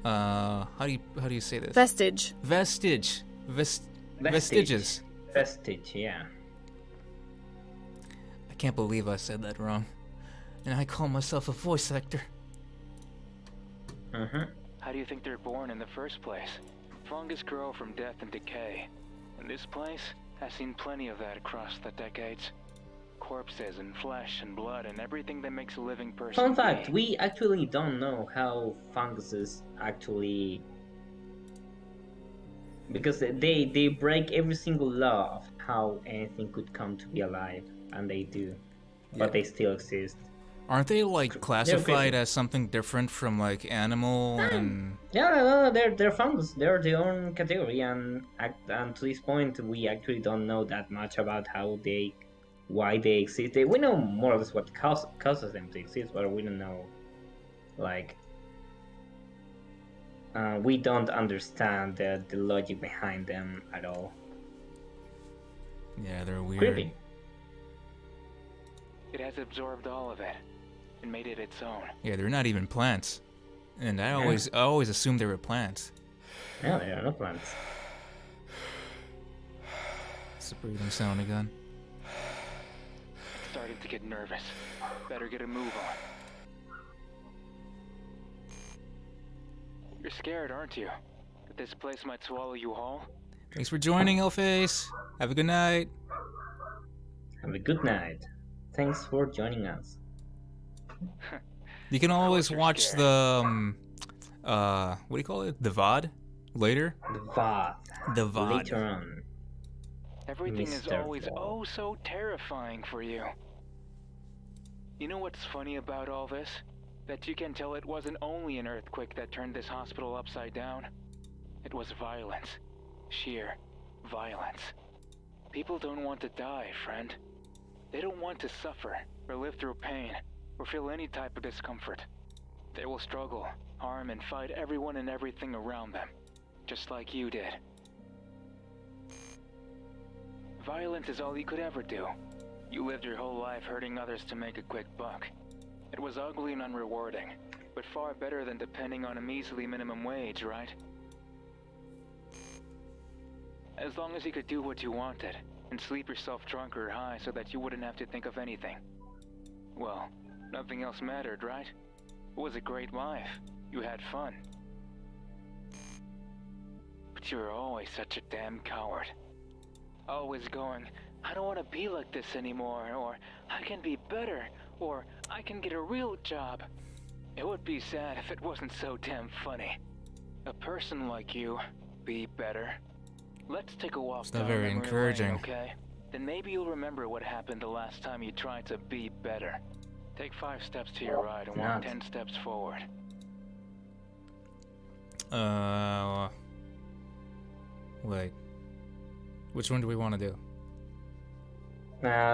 How do you say this? Vestige. Vestige. Vestiges. Vestige, yeah. I can't believe I said that wrong. And I call myself a voice actor. Mm-hmm. How do you think they're born in the first place? Fungus grow from death and decay. And this place has seen plenty of that across the decades. Corpses and flesh and blood and everything that makes a living person. Fun fact, be. we actually don't know how funguses actually... Because they break every single law of how anything could come to be alive, and they do. But Yeah. they still exist. Aren't they like classified creepy. as something different from like animal and? Yeah, no, they're fungus. They're their own category, and to this point, we actually don't know that much about why they exist. We know more or less what causes them to exist, but we don't know, like, we don't understand the logic behind them at all. Yeah, they're weird. Creepy. It has absorbed all of it and made it its own. Yeah, they're not even plants. And I always assumed they were plants. No, they are not plants. It's the breathing sound again. Starting to get nervous. Better get a move on. You're scared, aren't you? That this place might swallow you whole? Thanks for joining, Elface. Have a good night. Have a good night. Thanks for joining us. You can always you're watch scared. the what do you call it? The VOD later. The VOD. The VOD. Later on. Everything is Mr. always Fall. oh so terrifying for you. You know what's funny about all this? That you can tell it wasn't only an earthquake that turned this hospital upside down. It was violence. Sheer violence. People don't want to die, friend. They don't want to suffer, or live through pain, or feel any type of discomfort. They will struggle, harm, and fight everyone and everything around them, just like you did. Violence is all you could ever do. You lived your whole life hurting others to make a quick buck. It was ugly and unrewarding, but far better than depending on a measly minimum wage, right? As long as you could do what you wanted, and sleep yourself drunk or high so that you wouldn't have to think of anything. Well, nothing else mattered, right? It was a great life. You had fun. But you were always such a damn coward. Always going, I don't want to be like this anymore, or I can be better, or I can get a real job. It would be sad if it wasn't so damn funny. A person like you, be better. Let's take a walk It's not down very memory encouraging. lane, okay? Then maybe you'll remember what happened the last time you tried to be better. Take 5 steps to your right and walk 10 steps forward. Wait. Which one do we want to do?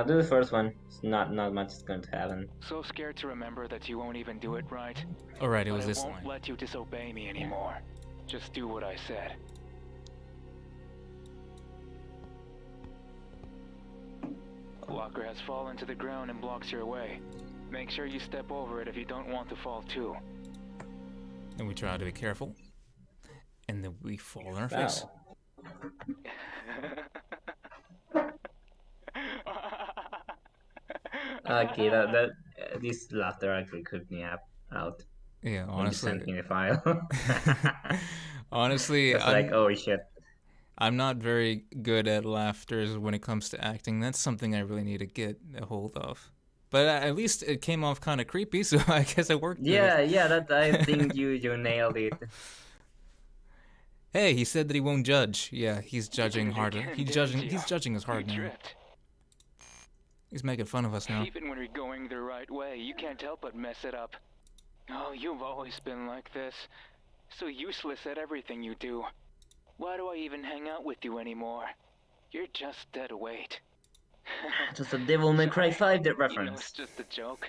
Do the first one. It's not much is going to happen. So scared to remember that you won't even do it right. Alright, it But was I this won't line. let you disobey me anymore. Just do what I said. A locker has fallen to the ground and blocks your way. Make sure you step over it if you don't want to fall too. And we try to be careful. And then we fall on our face. Okay, this laughter actually creeped me out. Yeah, When you honestly. sent me the file. Honestly, It's like, oh shit. I'm not very good at laughters when it comes to acting. That's something I really need to get a hold of. But at least it came off kind of creepy, so I guess it worked. Yeah, that I think you nailed it. Hey, he said that he won't judge. Yeah, he's judging did it harder. again, He's didn't you? judging us hard You now. tripped. He's making fun of us now. Even when you're going the right way, you can't help but mess it up. Oh, you've always been like this. So useless at everything you do. Why do I even hang out with you anymore? You're just dead weight. Just a Devil May Cry 5 You know it's reference. just a joke.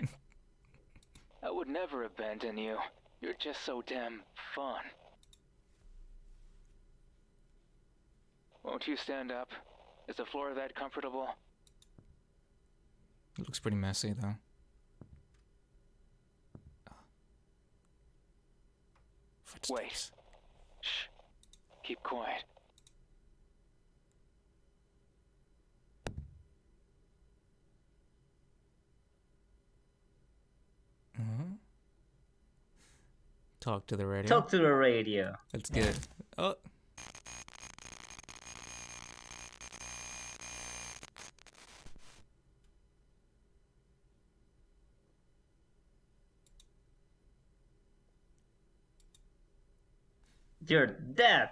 I would never abandon you. You're just so damn fun. Won't you stand up? Is the floor that comfortable? It looks pretty messy, though. Footsteps. Shh. Keep quiet. Talk to the radio. Talk to the radio. Let's get it. Oh. You're dead.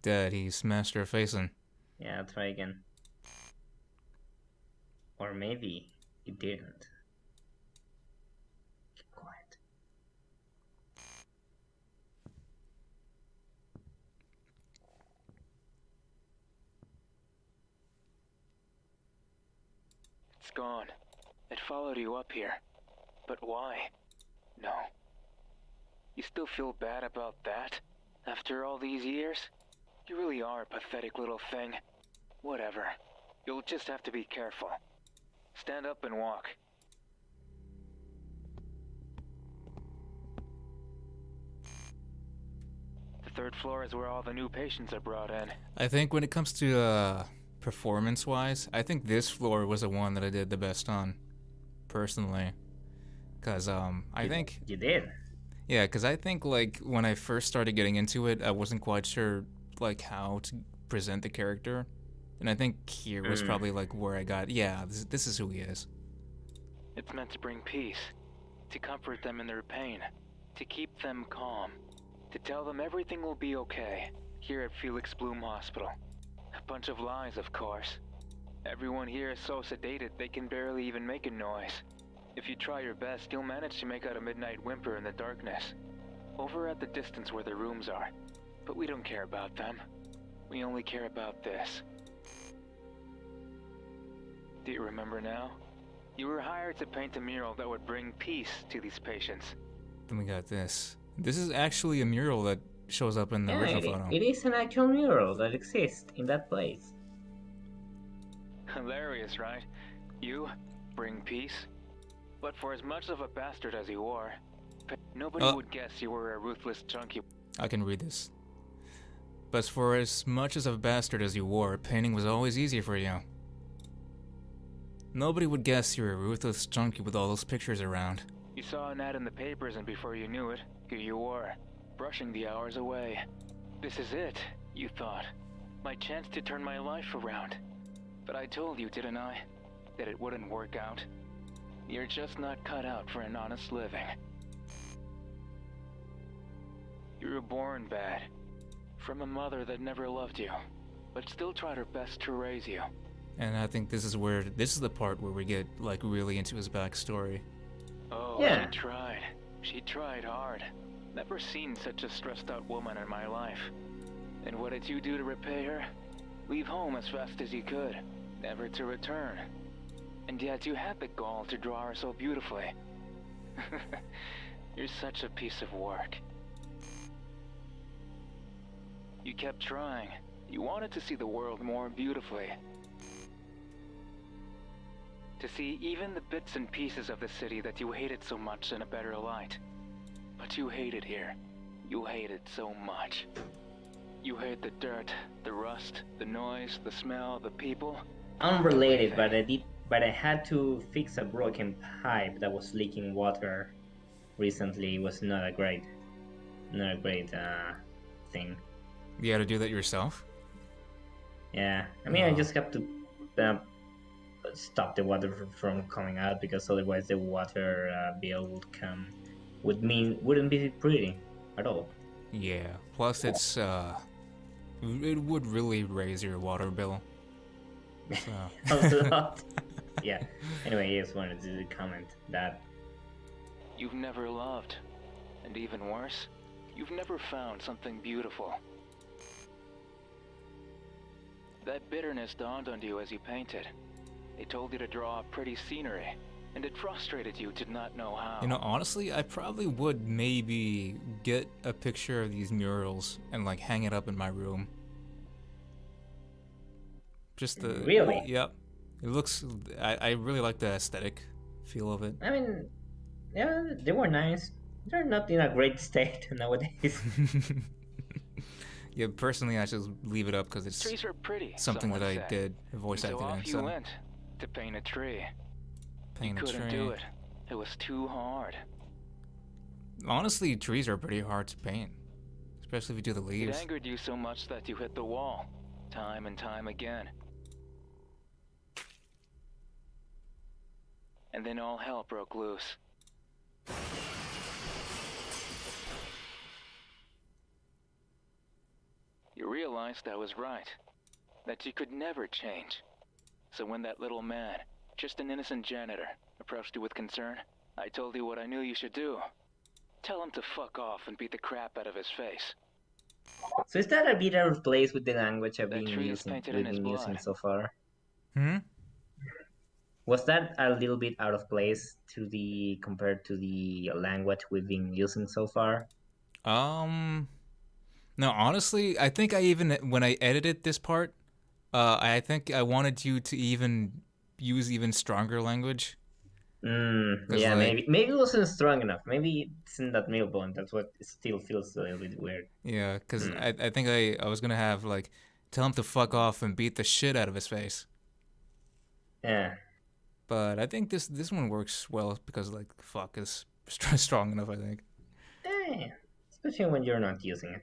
Dead. He smashed her face in. Yeah, try again. Or maybe he didn't. Keep quiet. It's gone. It followed you up here. But why? No. You still feel bad about that? After all these years? You really are a pathetic little thing. Whatever. You'll just have to be careful. Stand up and walk. The 3rd floor is where all the new patients are brought in. I think when it comes to performance-wise, I think this floor was the one that I did the best on, personally. Cause I think You did. yeah, because I think like when I first started getting into it, I wasn't quite sure like how to present the character, and I think here was probably like where I got this is who he is. It's meant to bring peace, to comfort them in their pain, to keep them calm, to tell them everything will be okay here at Felix Bloom Hospital. A bunch of lies, of course. Everyone here is so sedated they can barely even make a noise. If you try your best, you'll manage to make out a midnight whimper in the darkness, over at the distance where the rooms are. But we don't care about them. We only care about this. Do you remember now? You were hired to paint a mural that would bring peace to these patients. Then we got this. This is actually a mural that shows up in the original photo. It is an actual mural that exists in that place. Hilarious, right? You bring peace? But for as much of a bastard as you are, nobody would guess you were a ruthless junkie. I can read this. But for as much as a bastard as you were, painting was always easy for you. Nobody would guess you're a ruthless junkie with all those pictures around. You saw an ad in the papers, and before you knew it, here you were, brushing the hours away. This is it, you thought. My chance to turn my life around. But I told you, didn't I, that it wouldn't work out? You're just not cut out for an honest living. You were born bad. From a mother that never loved you, but still tried her best to raise you. And I think this is the part where we get, like, really into his backstory. Oh, Yeah. she tried. She tried hard. Never seen such a stressed out woman in my life. And what did you do to repay her? Leave home as fast as you could, never to return. And yet you had the gall to draw her so beautifully. You're such a piece of work. You kept trying. You wanted to see the world more beautifully. To see even the bits and pieces of the city that you hated so much in a better light. But you hate it here. You hate it so much. You hate the dirt, the rust, the noise, the smell, the people. Unrelated, but I had to fix a broken pipe that was leaking water recently. It was not a great thing. You had to do that yourself? Yeah, I mean, I just have to stop the water from coming out, because otherwise the water bill wouldn't be pretty at all. Yeah. Plus, it would really raise your water bill. So. A lot. Yeah. Anyway, I just wanted to comment that. You've never loved. And even worse, you've never found something beautiful. That bitterness dawned on you as you painted. They told you to draw pretty scenery, and it frustrated you to not know how. You know, honestly, I probably would maybe get a picture of these murals and, like, hang it up in my room. Just the... Really? Yep. It looks... I really like the aesthetic feel of it. I mean, yeah, they were nice. They're not in a great state nowadays. Yeah, personally, I just leave it up because it's Trees are pretty, something that someone I said. did voice So acted in. off you So went to paint a tree. paint a Couldn't tree. do it. It was too hard. Honestly, trees are pretty hard to paint, especially if you do the It leaves. angered you so much that you hit the wall, time and time again. And then all hell broke loose. You realized I was right, that you could never change. So when that little man, just an innocent janitor, approached you with concern, I told you what I knew you should do. Tell him to fuck off and beat the crap out of his face. So is that a bit out of place with the language I've That been tree is painted in his using blood. so far? Hmm? Was that a little bit out of place compared to the language we've been using so far? No, honestly, I think I even, when I edited this part, I think I wanted you to even use even stronger language. 'Cause, Yeah, like- maybe it wasn't strong enough. Maybe it's in that middle point. That's what still feels a little bit weird. Yeah, because I think I was gonna have, like, tell him to fuck off and beat the shit out of his face. Yeah. But I think this one works well because, like, fuck is strong enough, I think. Especially when you're not using it.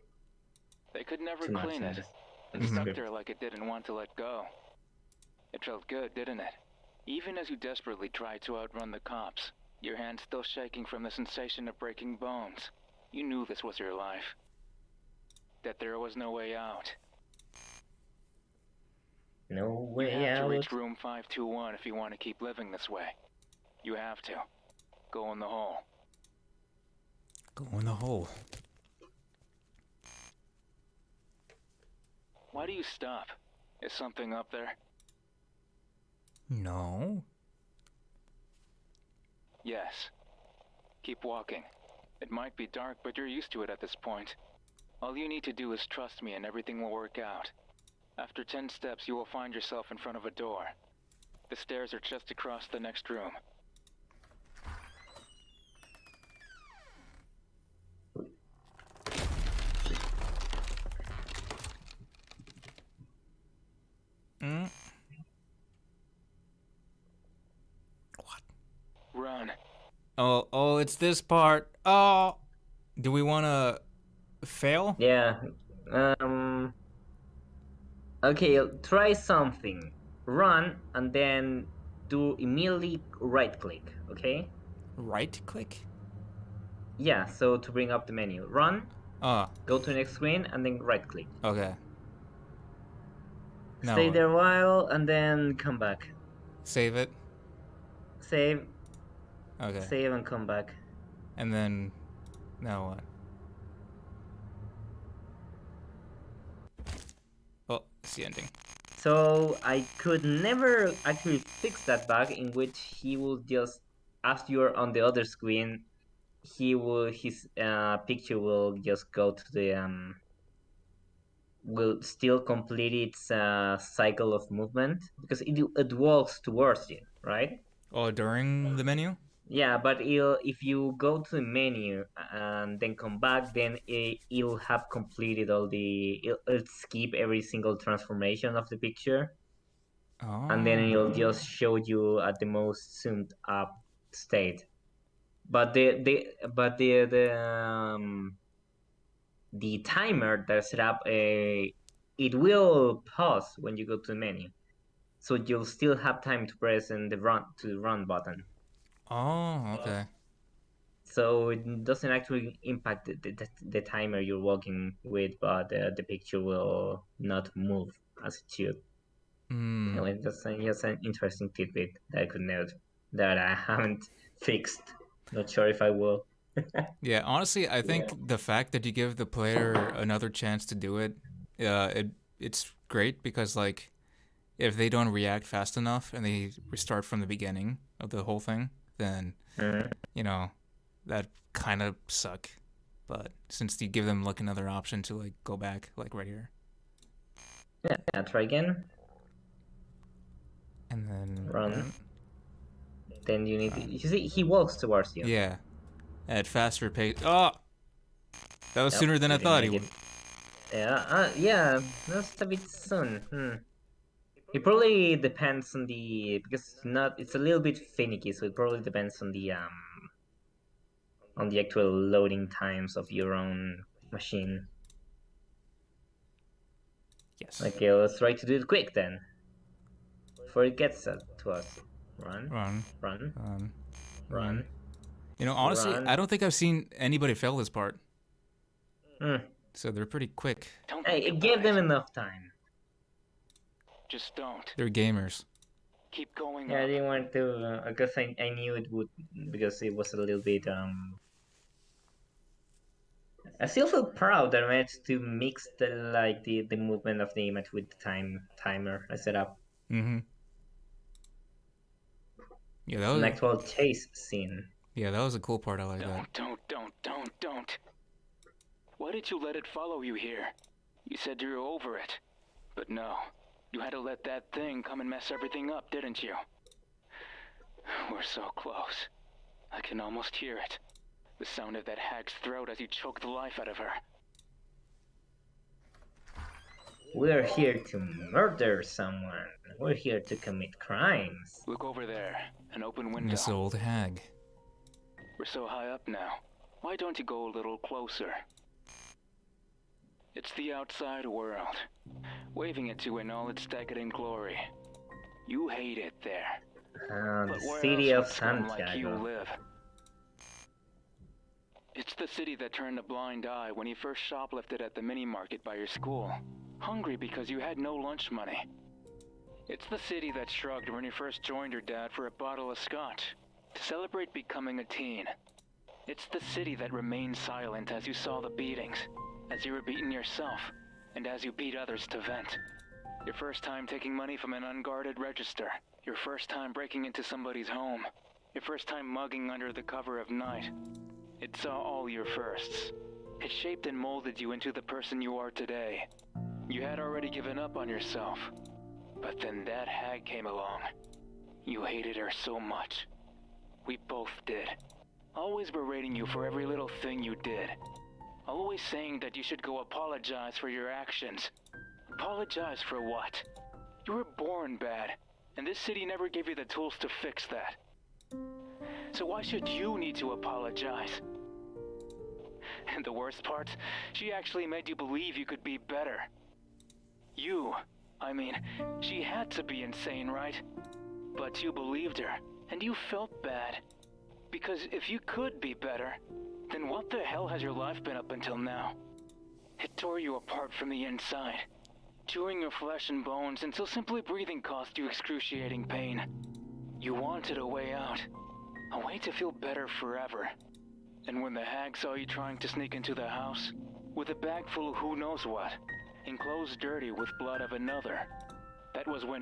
They could never Too much clean in it. this- It this stuck script. there like it didn't want to let go. It felt good, didn't it? Even as you desperately tried to outrun the cops, your hand still shaking from the sensation of breaking bones. You knew this was your life. That there was no way out. No You way have to out. reach room 521 if you want to keep living this way. You have to. Go in the hole. Go in the hole. Why do you stop? Is something up there? No. Yes. Keep walking. It might be dark, but you're used to it at this point. All you need to do is trust me and everything will work out. After 10 steps, you will find yourself in front of a door. The stairs are just across the next room. Oh, it's this part. Oh, do we want to fail? Yeah. Um. Okay, try something. Run and then do immediately right click. Okay. Right click? Yeah. So to bring up the menu, run, Oh, go to the next screen, and then right click. okay. Now Stay what? there a while and then come back. Save it. Save, Okay. save, and come back. And then, now what? Oh, it's the ending. So I could never actually fix that bug in which he will just, after you're on the other screen, his picture will just go to the will still complete its cycle of movement because it walks towards you, right? Oh, during the menu? Yeah, but if you go to the menu and then come back, then it'll have completed all it'll skip every single transformation of the picture, Oh. and then it'll just show you at the most zoomed up state. But the timer that's set up, it will pause when you go to the menu, so you'll still have time to press in the run button. Oh, okay. So it doesn't actually impact the timer you're walking with, but the picture will not move as it should. Hmm. Anyway, that's just an interesting tidbit that I could note that I haven't fixed. Not sure if I will. Yeah, honestly, I think the fact that you give the player another chance to do it, it's great because like if they don't react fast enough and they restart from the beginning of the whole thing, then Mhm. you know that kind of suck. But since you give them like another option to like go back, like right here, Yeah, try again. and then Run. Then you need. You see, he walks towards you. yeah, at faster pace. Oh, that was Yep, sooner than I you didn't thought he make would. it. Yeah, that's a bit soon. It probably depends on it's a little bit finicky, so it probably depends on the actual loading times of your own machine. Yes. Okay, let's try to do it quick then. Before it gets to us. Run. Run. Run. Run. Run. You know, honestly, Run. I don't think I've seen anybody fail this part. Hmm. So they're pretty quick. Don't Hey, think it about gave them it. enough time. Just don't. They're gamers. Keep going Yeah, I up. didn't want to, because I knew it would, because it was a little bit, I still feel proud that I managed to mix the movement of the image with the timer I set up. Mm-hmm. Yeah, that An was actual chase scene. a cool part. I like that. Don't. Why did you let it follow you here? You said you were over it. But no, you had to let that thing come and mess everything up, didn't you? We're so close. I can almost hear it. The sound of that hag's throat as you choke the life out of her. We're here to murder someone. We're here to commit crimes. Look over there, an open window. This old hag. We're so high up now. Why don't you go a little closer? It's the outside world, waving at you in all its decadent glory. You hate it there. The But where city of else would scum like you Santiago. live? It's the city that turned a blind eye when you first shoplifted at the mini-market by your school, hungry because you had no lunch money. It's the city that shrugged when you first joined your dad for a bottle of scotch, to celebrate becoming a teen. It's the city that remained silent as you saw the beatings, as you were beaten yourself, and as you beat others to vent. Your first time taking money from an unguarded register, your first time breaking into somebody's home, your first time mugging under the cover of night. It saw all your firsts. It shaped and molded you into the person you are today. You had already given up on yourself. But then that hag came along. You hated her so much. We both did. Always berating you for every little thing you did. Always saying that you should go apologize for your actions. Apologize for what? You were born bad, and this city never gave you the tools to fix that. So why should you need to apologize? And the worst part, she actually made you believe you could be better. She had to be insane, right? But you believed her, and you felt bad. Because if you could be better, then what the hell has your life been up until now? It tore you apart from the inside, chewing your flesh and bones until simply breathing cost you excruciating pain. You wanted a way out, a way to feel better forever. And when the hag saw you trying to sneak into the house, with a bag full of who knows what, enclosed dirty with blood of another, that was when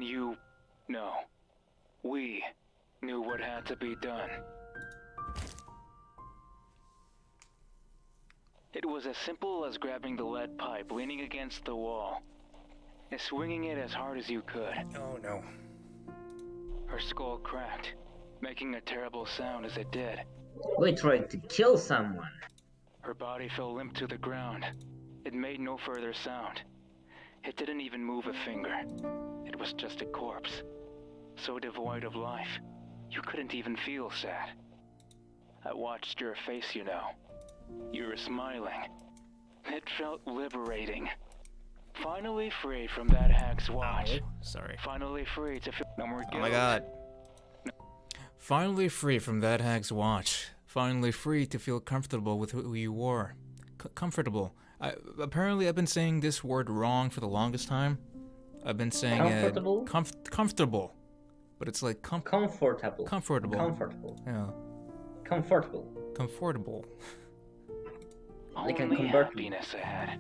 we knew what had to be done. It was as simple as grabbing the lead pipe leaning against the wall, and swinging it as hard as you could. Oh no. Her skull cracked, making a terrible sound as it did. We tried to kill someone. Her body fell limp to the ground. It made no further sound. It didn't even move a finger. It was just a corpse, so devoid of life, you couldn't even feel sad. I watched your face, you know. You were smiling. It felt liberating. Finally free from that hag's watch. Ow. Sorry. Finally free to feel no more guilt. Oh my god. Finally free from that hag's watch. Finally free to feel comfortable with who you were. Comfortable. Apparently I've been saying this word wrong for the longest time. I've been saying Comfortable? Comfortable. But it's like Comfortable. Comfortable. Comfortable. Yeah. Comfortable. Comfortable. Like a Only convertible. happiness ahead.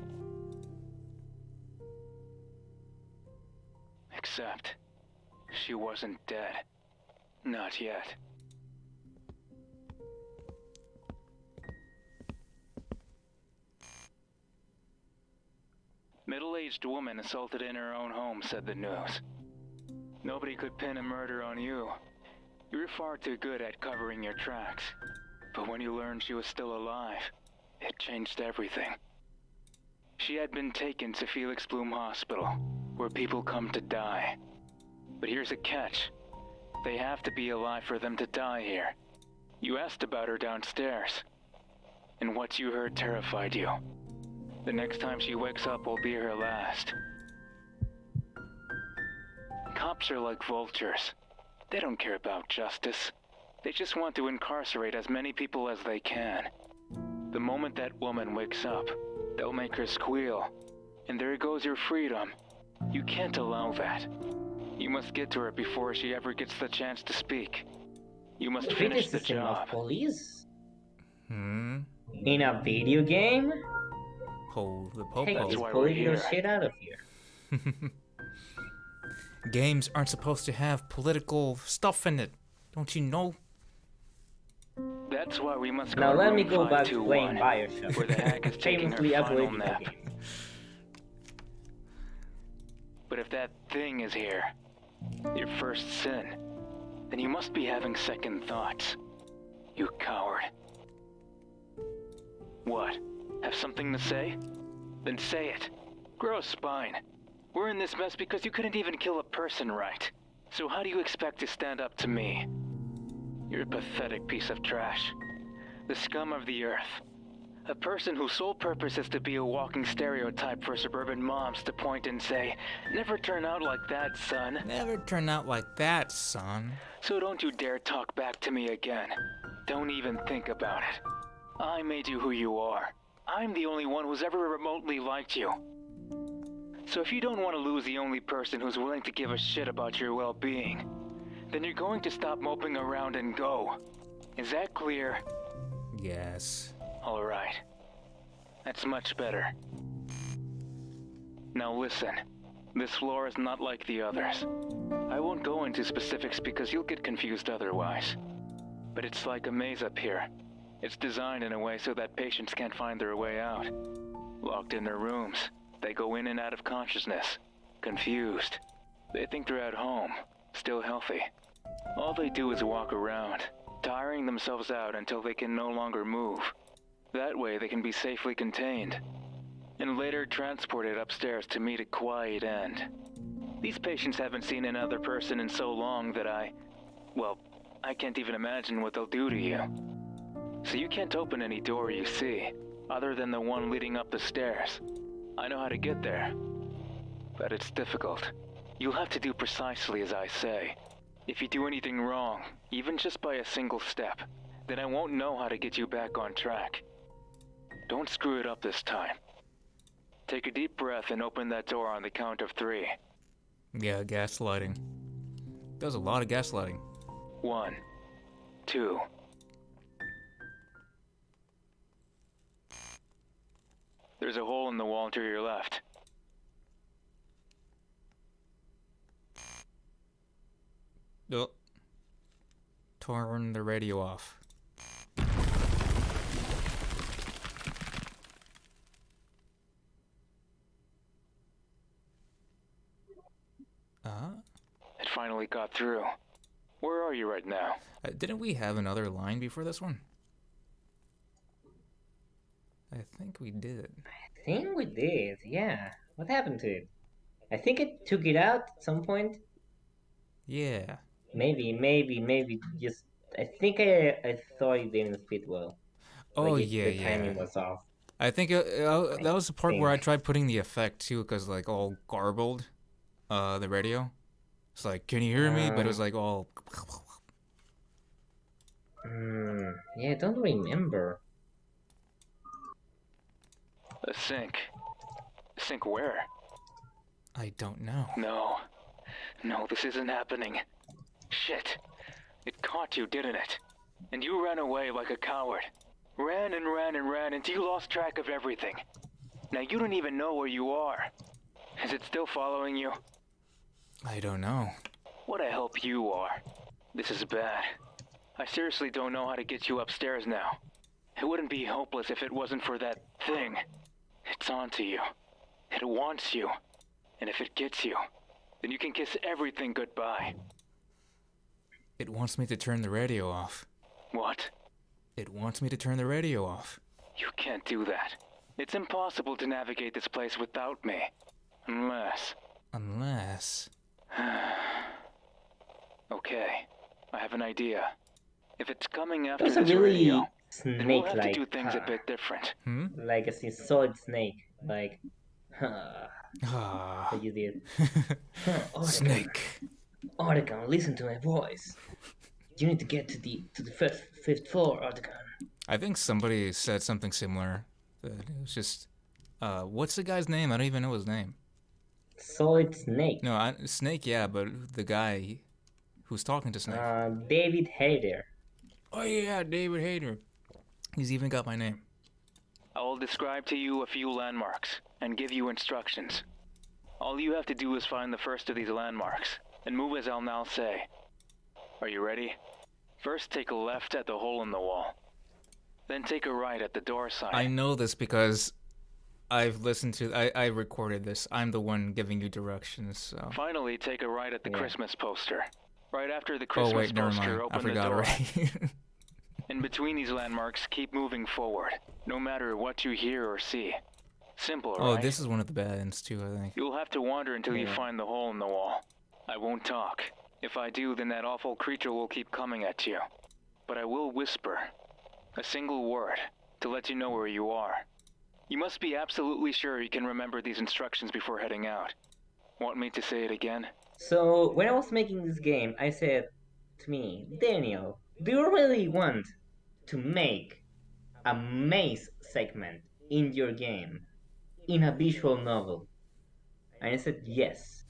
Except, she wasn't dead. Not yet. Middle-aged woman assaulted in her own home, said the news. Nobody could pin a murder on you. You're far too good at covering your tracks. But when you learned she was still alive, it changed everything. She had been taken to Felix Bloom Hospital, where people come to die. But here's a catch. They have to be alive for them to die here. You asked about her downstairs, and what you heard terrified you. The next time she wakes up will be her last. Cops are like vultures. They don't care about justice. They just want to incarcerate as many people as they can. The moment that woman wakes up, they'll make her squeal. And there goes your freedom. You can't allow that. You must get to her before she ever gets the chance to speak. You must finish the Criticism job. of police? Hmm? In a video game? The Take popo. this why we're political here. shit out of here. Games aren't supposed to have political stuff in it. Don't you know? That's why we must go Now to let me room go back to playing 521, Bioshock. where the hag is taking Famously her a final political nap. game. But if that thing is here, your first sin, then you must be having second thoughts. You coward. What? Have something to say? Then say it. Grow a spine. We're in this mess because you couldn't even kill a person right. So how do you expect to stand up to me? You're a pathetic piece of trash. The scum of the earth. A person whose sole purpose is to be a walking stereotype for suburban moms to point and say, "Never turn out like that, son." Never turn out like that, son. So don't you dare talk back to me again. Don't even think about it. I made you who you are. I'm the only one who's ever remotely liked you. So if you don't want to lose the only person who's willing to give a shit about your well-being, then you're going to stop moping around and go. Is that clear? Yes. All right. That's much better. Now listen. This floor is not like the others. I won't go into specifics because you'll get confused otherwise. But it's like a maze up here. It's designed in a way so that patients can't find their way out. Locked in their rooms, they go in and out of consciousness. Confused. They think they're at home, still healthy. All they do is walk around, tiring themselves out until they can no longer move. That way they can be safely contained, and later transported upstairs to meet a quiet end. These patients haven't seen another person in so long that I can't even imagine what they'll do to you. So you can't open any door you see, other than the one leading up the stairs. I know how to get there, but it's difficult. You'll have to do precisely as I say. If you do anything wrong, even just by a single step, then I won't know how to get you back on track. Don't screw it up this time. Take a deep breath and open that door on the count of 3. Yeah, gaslighting. Does a lot of gaslighting. 1, 2. There's a hole in the wall to your left. Oh. Turn the radio off. It finally got through. Where are you right now? Didn't we have another line before this one? I think we did. I think we did, yeah. What happened to it? I think it took it out at some point. Yeah. Maybe just... I think I thought it didn't fit well. Oh, Like yeah, the timing yeah. was off. I think that was the part where I think. tried putting the effect too, because like all garbled, the radio. It's like, can you hear me? But it was like all. Yeah, I don't remember. A sink. Sink where? I don't know. No, this isn't happening. Shit. It caught you, didn't it? And you ran away like a coward. Ran and ran and ran until you lost track of everything. Now you don't even know where you are. Is it still following you? I don't know. What a help you are. This is bad. I seriously don't know how to get you upstairs now. It wouldn't be hopeless if it wasn't for that thing. It's onto you. It wants you. And if it gets you, then you can kiss everything goodbye. It wants me to turn the radio off. What? It wants me to turn the radio off. You can't do that. It's impossible to navigate this place without me. Unless... Okay, I have an idea. If it's coming after That's a this really radio, then we'll have to snake-like, do things a bit different. like a solid snake. Like, Ah. what you did. Snake. Otacon, listen to my voice. You need to get to the fifth floor, Otacon. I think somebody said something similar. That it was just, what's the guy's name? I don't even know his name. Solid Snake. No, Snake, yeah, but the guy who's talking to Snake. David Hayter. Oh yeah, David Hayter. He's even got my name. I will describe to you a few landmarks and give you instructions. All you have to do is find the first of these landmarks and move as I'll now say. Are you ready? First take a left at the hole in the wall. Then take a right at the door side. I know this because I've listened to... I recorded this. I'm the one giving you directions, so... Finally, take a right at the Christmas poster. Right after the Oh Christmas wait, never poster, mind. I open the forgot door. already. In between these landmarks, keep moving forward, no matter what you hear or see. Simple, Oh, right? this is one of the bad ends too, I think. You'll have to wander until you find the hole in the wall. I won't talk. If I do, then that awful creature will keep coming at you. But I will whisper. A single word, to let you know where you are. You must be absolutely sure you can remember these instructions before heading out. Want me to say it again? So, when I was making this game, I said to me, Daniel, do you really want to make a maze segment in your game in a visual novel? And I said yes.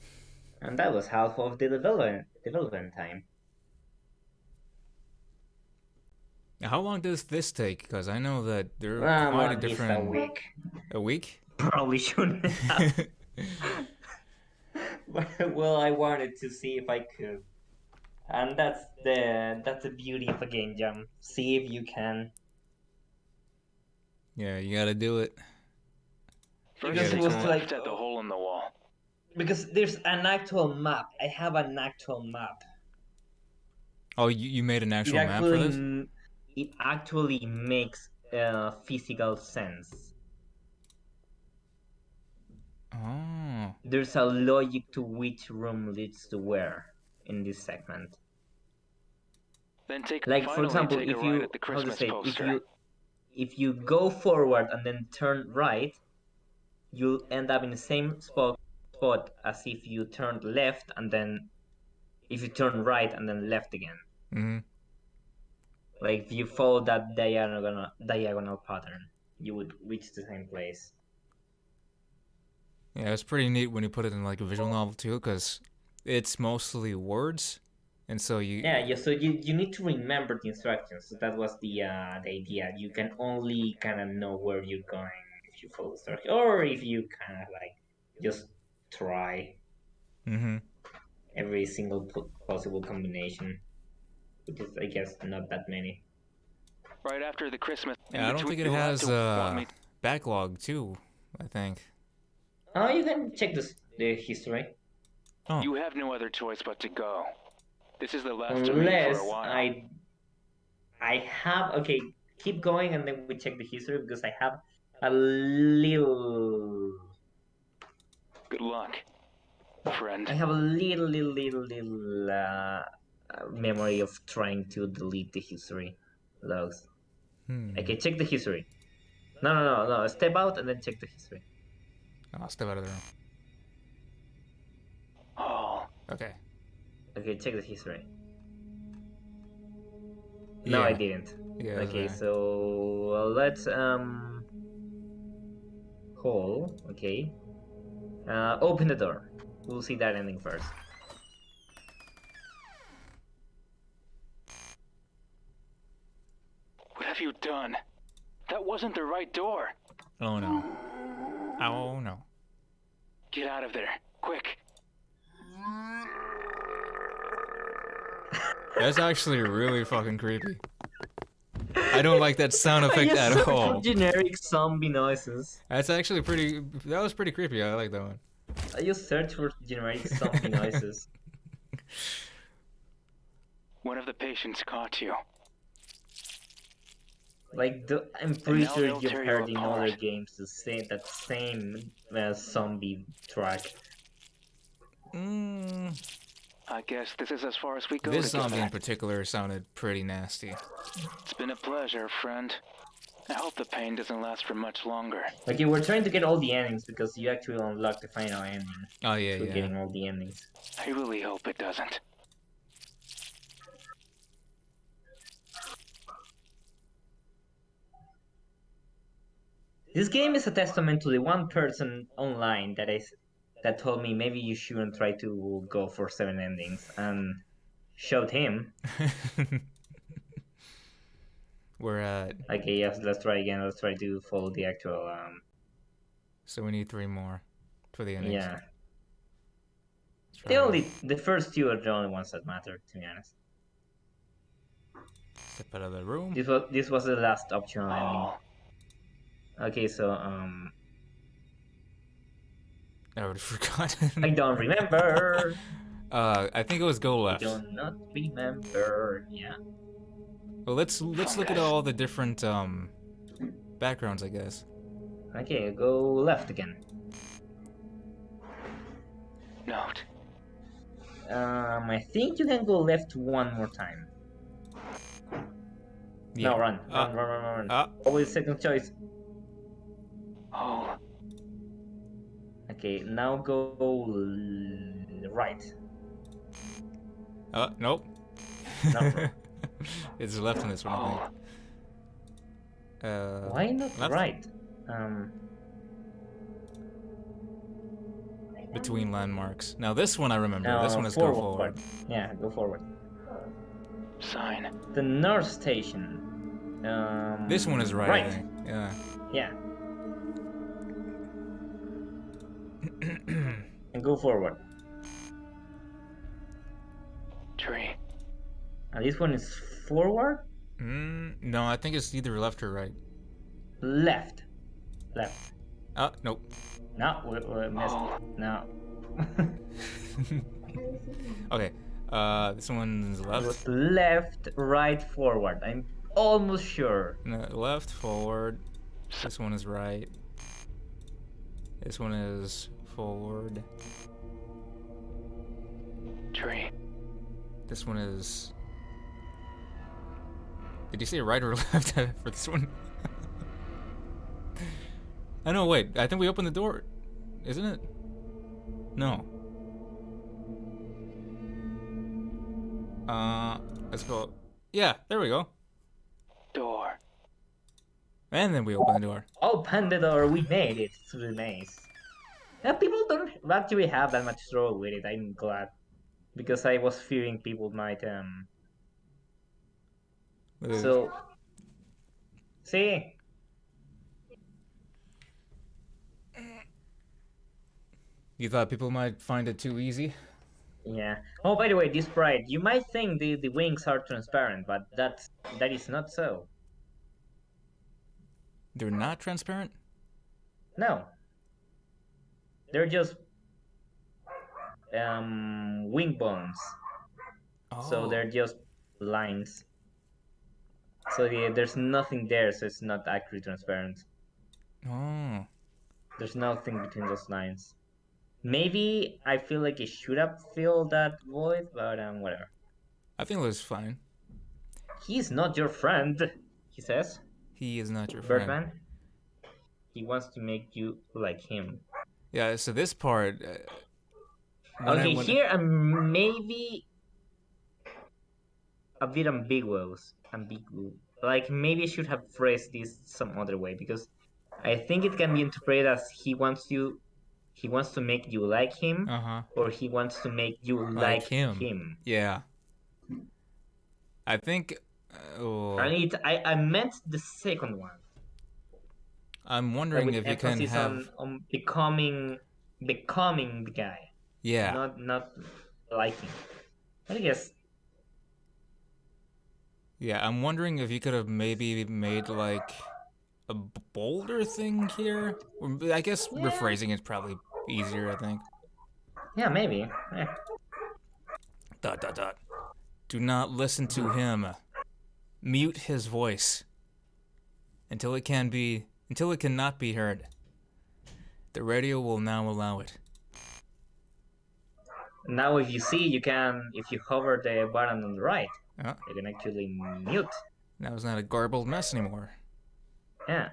And that was half of the development time. How long does this take? Because I know that there are Well, quite a at least different... a week. A week? Probably shouldn't have. But, well, I wanted to see if I could. And that's the beauty of a game jam. See if you can. Yeah, you gotta do it. First, Because it take was a like- left at the hole in the wall. Because there's an actual map. I have an actual map. Oh, you made an actual it map for this? It actually makes physical sense. Oh. There's a logic to which room leads to where in this segment. Then take Like, for finally example, take a if ride you, at the how to Christmas say, poster. if you go forward and then turn right, you'll end up in the same spot as if you turned left and then if you turn right and then left again. Mm-hmm. Like, if you follow that diagonal pattern, you would reach the same place. Yeah, it's pretty neat when you put it in like a visual novel too, because it's mostly words, and so you. Yeah. So you need to remember the instructions. So that was the idea. You can only kind of know where you're going if you follow the instructions, or if you kind of like just try Mm-hmm. every single possible combination, which is, I guess, not that many. Right after the Christmas. Yeah, I don't think it you'll have has to want me backlog too. I think. Oh, you can check the history. Oh. You have no other choice but to go. This is the last of me for Unless a while. I have, okay, keep going and then we check the history because I have a little. Good luck, friend. I have a little memory of trying to delete the history logs. Okay, check the history. No. Step out and then check the history. I'll step out of the room. Oh. Okay. Okay, check the history. Yeah. No, I didn't. Yeah. Okay, so let's call. Okay. Open the door. We'll see that ending first. What have you done? That wasn't the right door. Oh no. Oh no. Get out of there, quick. That's actually really fucking creepy. I don't like that sound effect I just at searched all. for generic zombie noises. That's actually pretty. That was pretty creepy. I like that one. I just searched for generic zombie noises. One of the patients caught you. Like, I'm pretty now sure they'll you've tear you heard in apart. other games the same zombie track. I guess this is as far as we go This together. zombie in particular sounded pretty nasty. It's been a pleasure, friend. I hope the pain doesn't last for much longer. Okay, we're trying to get all the endings because you actually unlock the final ending. Oh yeah, Through yeah. getting all the endings. I really hope it doesn't. This game is a testament to the one person online that told me maybe you shouldn't try to go for 7 endings, and showed him. We're at. Okay, yes, let's try again. Let's try to follow the actual. So we need 3 more for the endings. Yeah. Try The first 2 are the only ones that matter, to be honest. Step out of the room. This was the last optional ending. Oh, Okay, so I already forgot. I don't remember. I think it was go I left. do not remember. Yeah. Well, let's look at all the different backgrounds, I guess. Okay, go left again. note. I think you can go left one more time. Yeah. No, run. Always second choice. Oh, Okay, now go right. Nope. No. It's left on this one, I oh. think. Why not left? right? Between landmarks. Now this one I remember. No, This one is go forward. Yeah, go forward. Sign. The North Station. This one is right. I think. Yeah. Yeah. And go forward. Tree. And this one is forward? No, I think it's either left or right. Left. Nope. No, we missed. Oh. No. Okay. This one's It left. was left, right, forward. I'm almost sure. No, left, forward. This one is right. This one is forward. Tree. This one is Did you say right or left for this one? I know, wait. I think we opened the door. Isn't it? No. Let's go. Yeah, there we go. Door. And then we open the door. Open the door, we made it through the maze. People don't actually have that much trouble with it, I'm glad. Because I was fearing people might, So... See? You thought people might find it too easy? Yeah. Oh, by the way, this sprite, you might think the wings are transparent, but that is not so. They're not transparent? No. They're just wing bones. Oh. So they're just lines. So there's nothing there, so it's not actually transparent. Oh. There's nothing between those lines. Maybe I feel like it should have filled that void, but whatever. I think it was fine. He's not your friend, he says. He is not your friend. Birdman. He wants to make you like him. Yeah, so this part... okay, here I'm maybe a bit ambiguous. Like, maybe I should have phrased this some other way, because I think it can be interpreted as he wants to make you like him, or he wants to make you like him. Yeah. I think... I meant the second one. I'm wondering if you can have... on becoming the guy. Yeah. Not liking. I guess. Yeah, I'm wondering if you could have maybe made like a bolder thing here. Or, I guess rephrasing is probably easier, I think. Yeah, maybe. Yeah. ... Do not listen to him. Mute his voice until it cannot be heard. The radio will now allow it. Now, if you hover the button on the right, Oh. you can actually mute. Now it's not a garbled mess anymore. Yeah.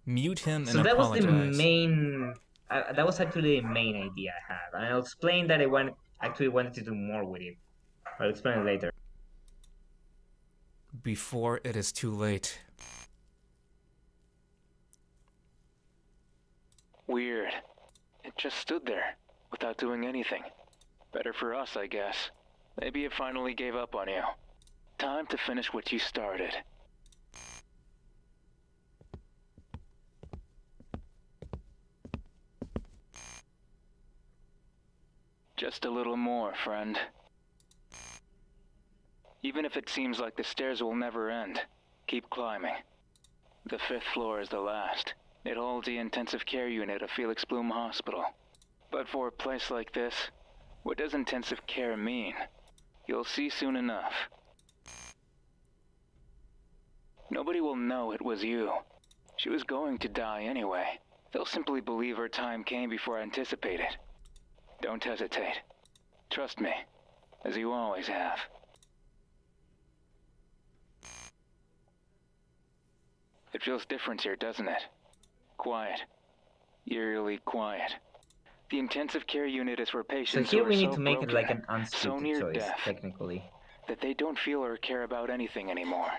Mute him and so that apologize. was the main. That was actually the main idea I had, and I'll explain that I wanted to do more with it. I'll explain it later. Before it is too late. Weird. It just stood there, without doing anything. Better for us, I guess. Maybe it finally gave up on you. Time to finish what you started. Just a little more, friend. Even if it seems like the stairs will never end, keep climbing. The 5th floor is the last. It holds the intensive care unit of Felix Bloom Hospital. But for a place like this, what does intensive care mean? You'll see soon enough. Nobody will know it was you. She was going to die anyway. They'll simply believe her time came before anticipated. Don't hesitate. Trust me, as you always have. It feels different here, doesn't it? Quiet. Eerily quiet. The intensive care unit is for patients so here who are we need so to make broken, it like an so unscripted near choice, death, technically. that they don't feel or care about anything anymore.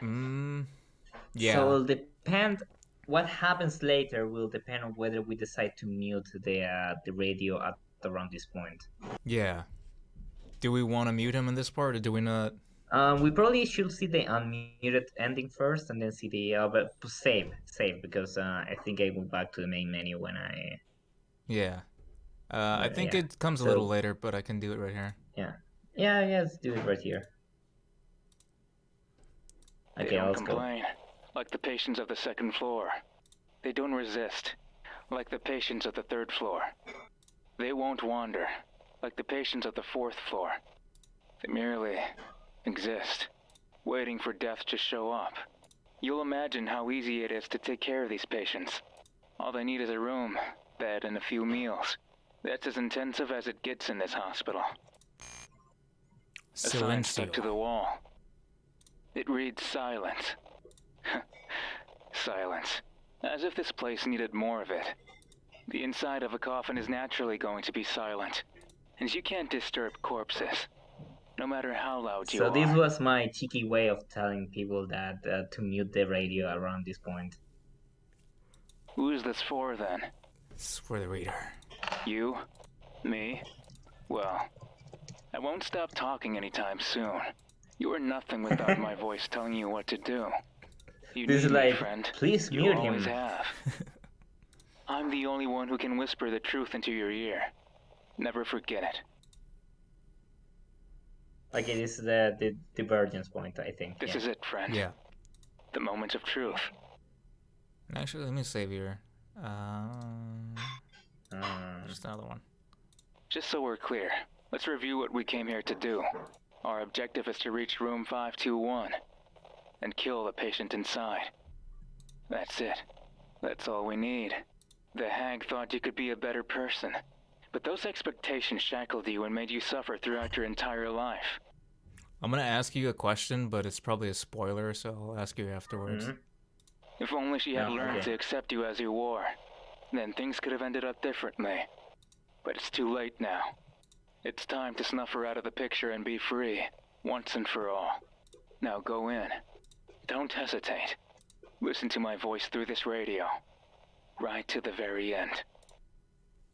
Yeah. So it'll depend. What happens later will depend on whether we decide to mute the radio at around this point. Yeah. Do we want to mute him in this part, or do we not? We probably should see the unmuted ending first, and then see the but save because I think I went back to the main menu when I. Yeah. I think it comes a little later, but I can do it right here. Yeah. Let's do it right here. Okay, They don't let's complain, like the patients of the 2nd floor. They don't resist, like the patients of the 3rd floor. They won't wander, like the patients of the 4th floor. They merely exist, waiting for death to show up. You'll imagine how easy it is to take care of these patients. All they need is a room, bed, and a few meals. That's as intensive as it gets in this hospital. A sign stuck to the wall. It reads silence. Silence. As if this place needed more of it. The inside of a coffin is naturally going to be silent, and you can't disturb corpses, no matter how loud you So are. this was my cheeky way of telling people that to mute the radio around this point. Who is this for, then? It's for the reader. You? Me? Well, I won't stop talking anytime soon. You are nothing without my voice telling you what to do. You This is need me, like, friend. please You mute always him. have. I'm the only one who can whisper the truth into your ear. Never forget it. Okay, this is the divergence point, I think. This yeah. is it, friend. Yeah. The moment of truth. Actually, let me save here. Um, Just another one. Just so we're clear, let's review what we came here to do. Our objective is to reach room 521 and kill the patient inside. That's it. That's all we need. The hag thought you could be a better person, but those expectations shackled you and made you suffer throughout your entire life. I'm gonna ask you a question, but it's probably a spoiler, so I'll ask you afterwards. mhm. If only she had Oh, learned okay. to accept you as you were, then things could have ended up differently. But it's too late now. It's time to snuff her out of the picture and be free, once and for all. Now go in. Don't hesitate. Listen to my voice through this radio. Right to the very end.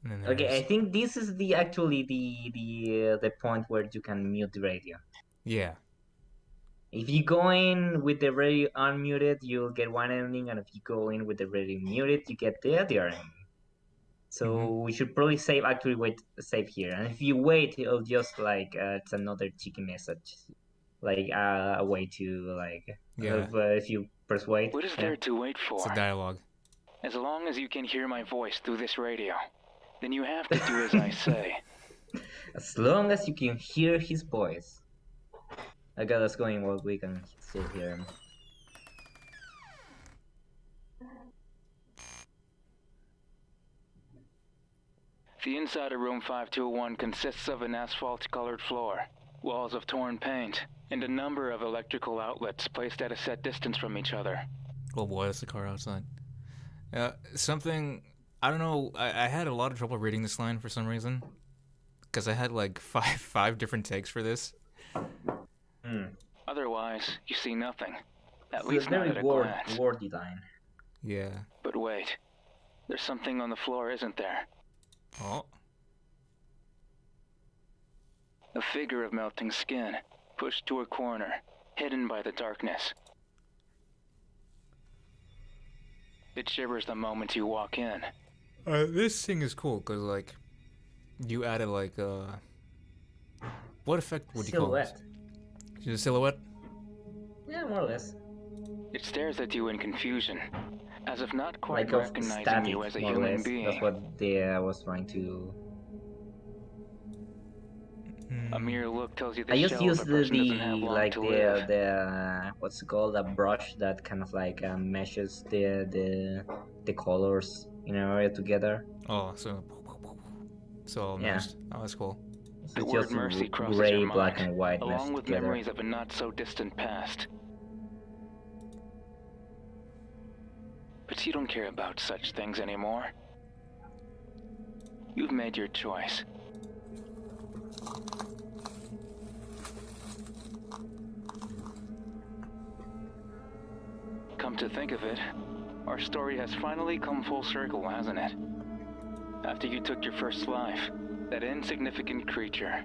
And then Okay, I there's- think this is the point where you can mute the radio. yeah. If you go in with the radio unmuted, you'll get one ending, and if you go in with the radio muted, you get the other ending. So we should probably save here. And if you wait, it'll just like it's another cheeky message, like a way to like Yeah. if you press wait. What is yeah. there to wait for? It's a dialogue. As long as you can hear my voice through this radio, then you have to do as I say. As long as you can hear his voice. Okay, let's go in while we can still hear him. The inside of room 521 consists of an asphalt-colored floor, walls of torn paint, and a number of electrical outlets placed at a set distance from each other. Oh boy, that's the car outside. Something, I don't know, I had a lot of trouble reading this line for some reason. Because I had like five different takes for this. Otherwise, you see nothing. At It's least a not very at a glance. wordy line. Yeah. But wait. There's something on the floor, isn't there? Oh. A figure of melting skin, pushed to a corner, hidden by the darkness. It shivers the moment you walk in. This thing is cool because like, you added like what effect would you call Silhouette. it? Is it a silhouette? Yeah, more or less. It stares at you in confusion, as if not quite Like of recognizing static, you as a more or human less. being. That's what I was trying to. A mere look tells you the I just shell used of a person doesn't have long like to live. the what's it called, a brush that kind of like meshes the colors in an area together. Oh, so all Yeah. meshed. Oh, that's cool. So The it's word just mercy crosses gray, your black, mind, and white along meshed with together. memories of a not-so-distant past. But you don't care about such things anymore. You've made your choice. Come to think of it, our story has finally come full circle, hasn't it? After you took your first life, that insignificant creature,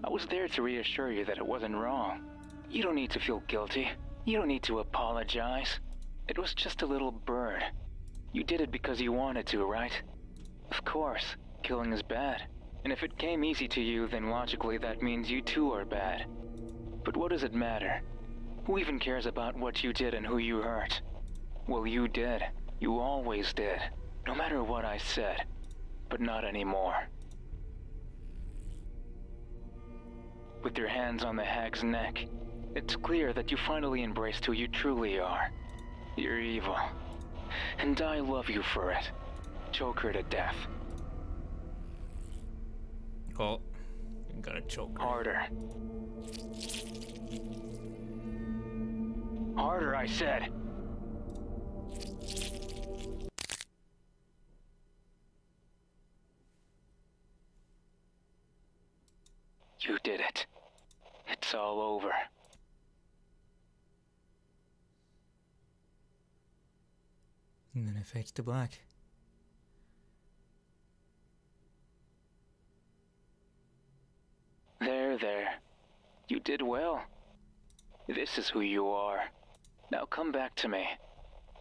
I was there to reassure you that it wasn't wrong. You don't need to feel guilty. You don't need to apologize. It was just a little bird. You did it because you wanted to, right? Of course, killing is bad. And if it came easy to you, then logically that means you too are bad. But what does it matter? Who even cares about what you did and who you hurt? Well, you did. You always did. No matter what I said. But not anymore. With your hands on the hag's neck, it's clear that you finally embraced who you truly are. You're evil. And I love you for it. Choke her to death. Oh, you gotta choke her. Harder. Harder, I said. You did it. It's all over. And then it fades to black. There. You did well. This is who you are. Now come back to me,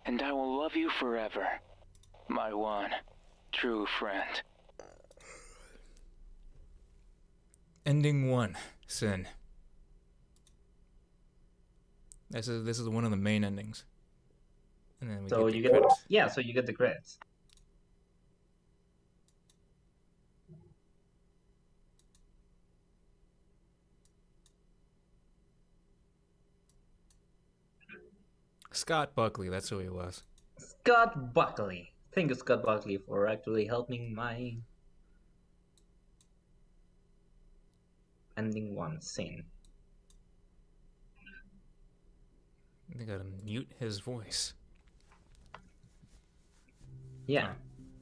and I will love you forever. My one true friend. Ending 1, Sin. This is one of the main endings. And then we So get you the get credits. so you get the credits. Scott Buckley, that's who he was. Scott Buckley. Thank you, Scott Buckley, for actually helping my ending 1 scene. They gotta mute his voice. Yeah.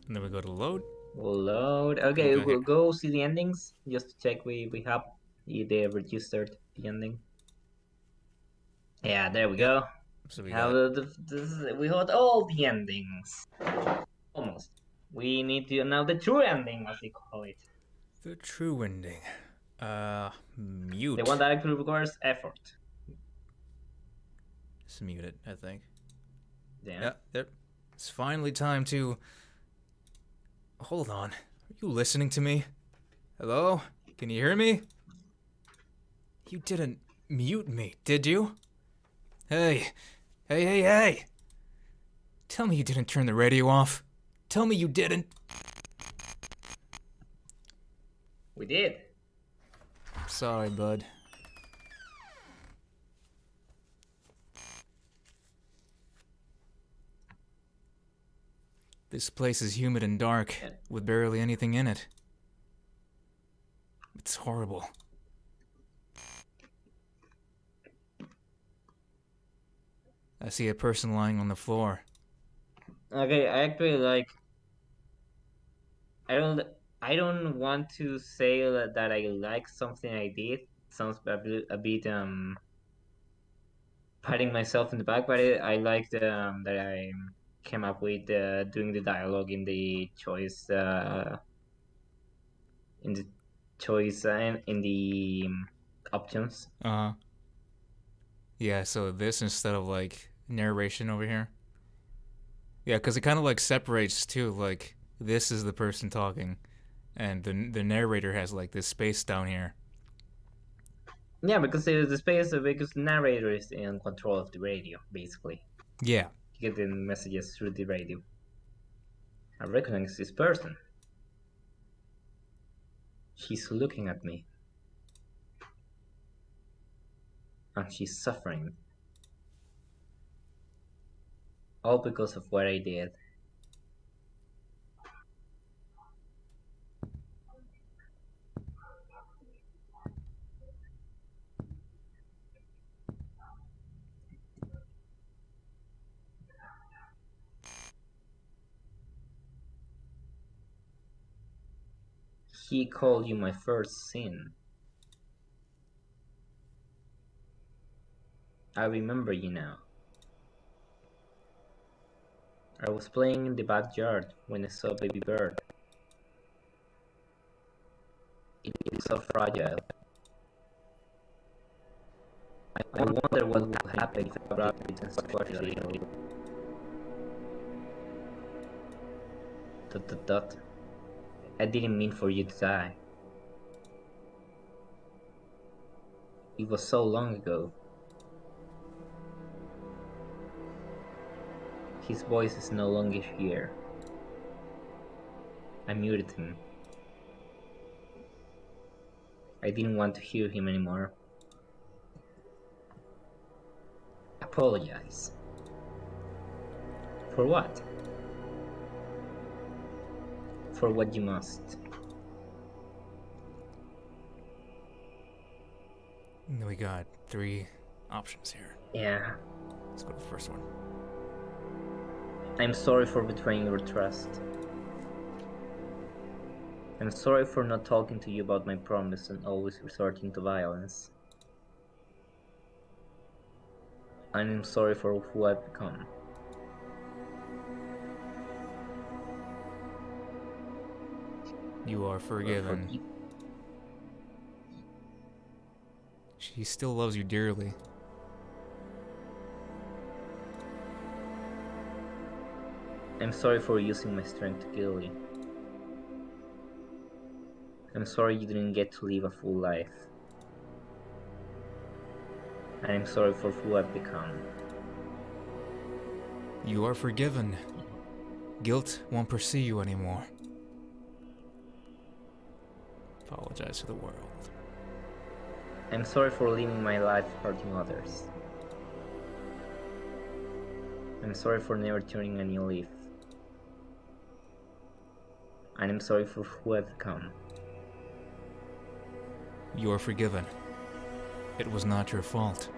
And then we go to load. We'll load. Okay, Okay. we'll go see the endings just to check we have they registered the ending. Yeah, there we go. So we Now got we got all the endings. Almost. We need to now the true ending, as they call it. the true ending. Mute. The one that actually requires effort. Just mute it, I think. Yeah. There. It's finally time to... Hold on. Are you listening to me? Hello? Can you hear me? You didn't mute me, did you? Hey. Hey. Tell me you didn't turn the radio off. Tell me you didn't. We did. Sorry, bud. This place is humid and dark, with barely anything in it. It's horrible. I see a person lying on the floor. Okay, I actually like. I don't want to say that I like something I did. Sounds a bit patting myself in the back, but I liked that I came up with doing the dialogue in the choice in the options. Yeah, so this instead of like narration over here. Yeah, because it kind of like separates too. Like this is the person talking, and the narrator has like this space down here. Yeah, because the space because the narrator is in control of the radio, basically. Yeah. You get the messages through the radio. I recognize this person. She's looking at me. And she's suffering. All because of what I did. He called you my first sin. I remember you now. I was playing in the backyard when I saw baby bird. It is so fragile. I wonder what would happen if I grabbed it and squashed it a little. Dot. I didn't mean for you to die. It was so long ago. His voice is no longer here. I muted him. I didn't want to hear him anymore. Apologize. For what? For what you must. And we got 3 options here. Yeah. Let's go to the first one. I'm sorry for betraying your trust. I'm sorry for not talking to you about my promise and always resorting to violence. And I'm sorry for who I've become. You are forgiven. She still loves you dearly. I'm sorry for using my strength to kill you. I'm sorry you didn't get to live a full life. And I'm sorry for who I've become. You are forgiven. Guilt won't pursue you anymore. Apologize to the world. I'm sorry for living my life hurting others. I'm sorry for never turning a new leaf. And I'm sorry for who I've become. You are forgiven. It was not your fault.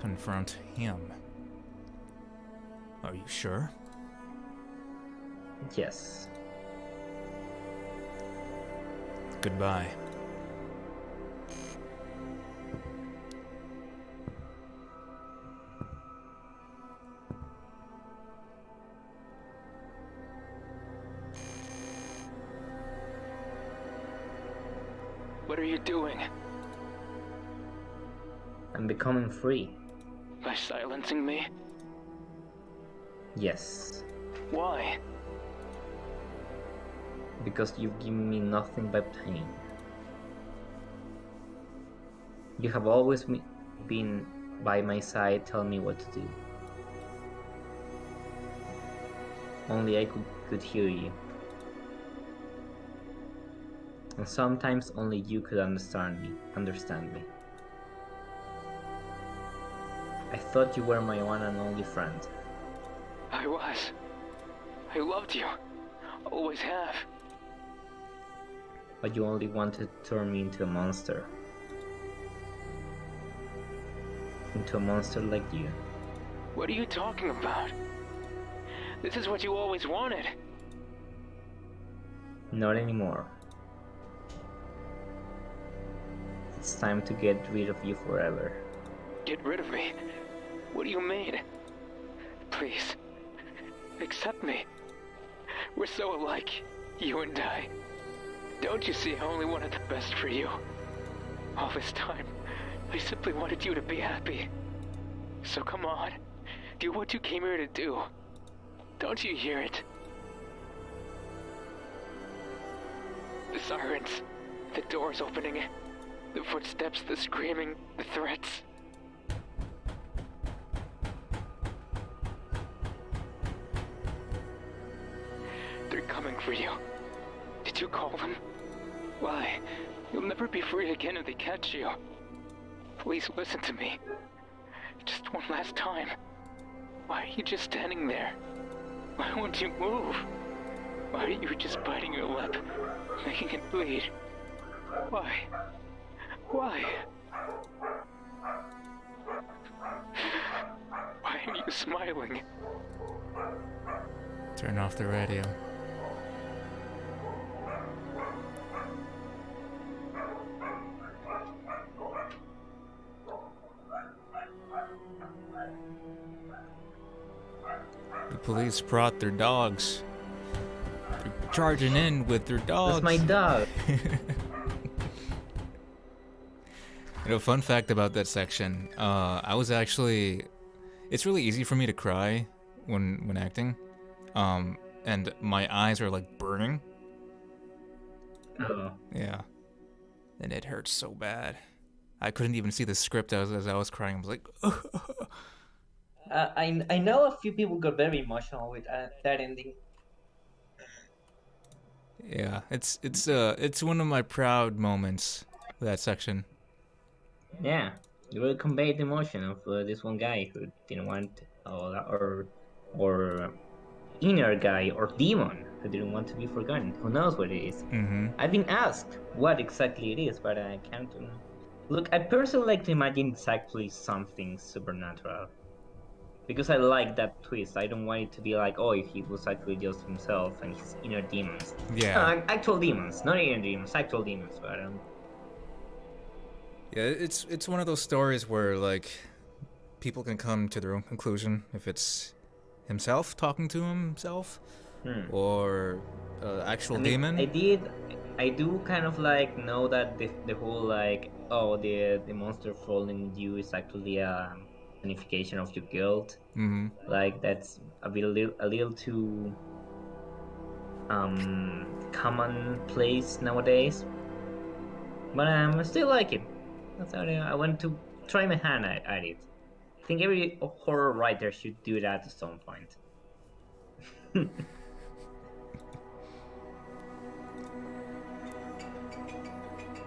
Confront him. Are you sure? Yes. Goodbye. What are you doing? I'm becoming free. By silencing me? Yes. Why? Because you've given me nothing but pain. You have always been by my side telling me what to do. Only I could hear you. And sometimes only you could understand me. I thought you were my one and only friend. I was. I loved you. Always have. But you only wanted to turn me into a monster. Into a monster like you. What are you talking about? This is what you always wanted. Not anymore. It's time to get rid of you forever. Get rid of me? What do you mean? Please, accept me. We're so alike, you and I. Don't you see I only wanted the best for you? All this time, I simply wanted you to be happy. So come on, do what you came here to do. Don't you hear it? The sirens, the doors opening, the footsteps, the screaming, the threats. They're coming for you. Did you call them? Why? You'll never be free again if they catch you. Please listen to me. Just one last time. Why are you just standing there? Why won't you move? Why are you just biting your lip, making it bleed? Why? Why? Why are you smiling? Turn off the radio. The police brought their dogs. They're charging in with their dogs. That's my dog. You know, fun fact about that section. I was actually. It's really easy for me to cry when acting, and my eyes are like burning. Oh. Yeah, and it hurts so bad. I couldn't even see the script as I was crying. I was like, I know a few people got very emotional with that ending. yeah, it's one of my proud moments. That section. Yeah, you really conveyed the emotion of this one guy who didn't want, or inner guy or demon who didn't want to be forgotten. Who knows what it is? Mm-hmm. I've been asked what exactly it is, but I can't Look, I personally like to imagine it's actually something supernatural. Because I like that twist. I don't want it to be like, oh, he was actually just himself and his inner demons. Yeah. Actual demons, not inner demons, actual demons. But Yeah, it's one of those stories where like people can come to their own conclusion if it's himself talking to himself or actual I mean, demon. I do kind of like know that the whole like, oh, the monster falling in you is actually a signification of your guilt. Mm-hmm. Like that's a little too commonplace nowadays. But I still like it. That's how I want to try my hand at it. I think every horror writer should do that at some point.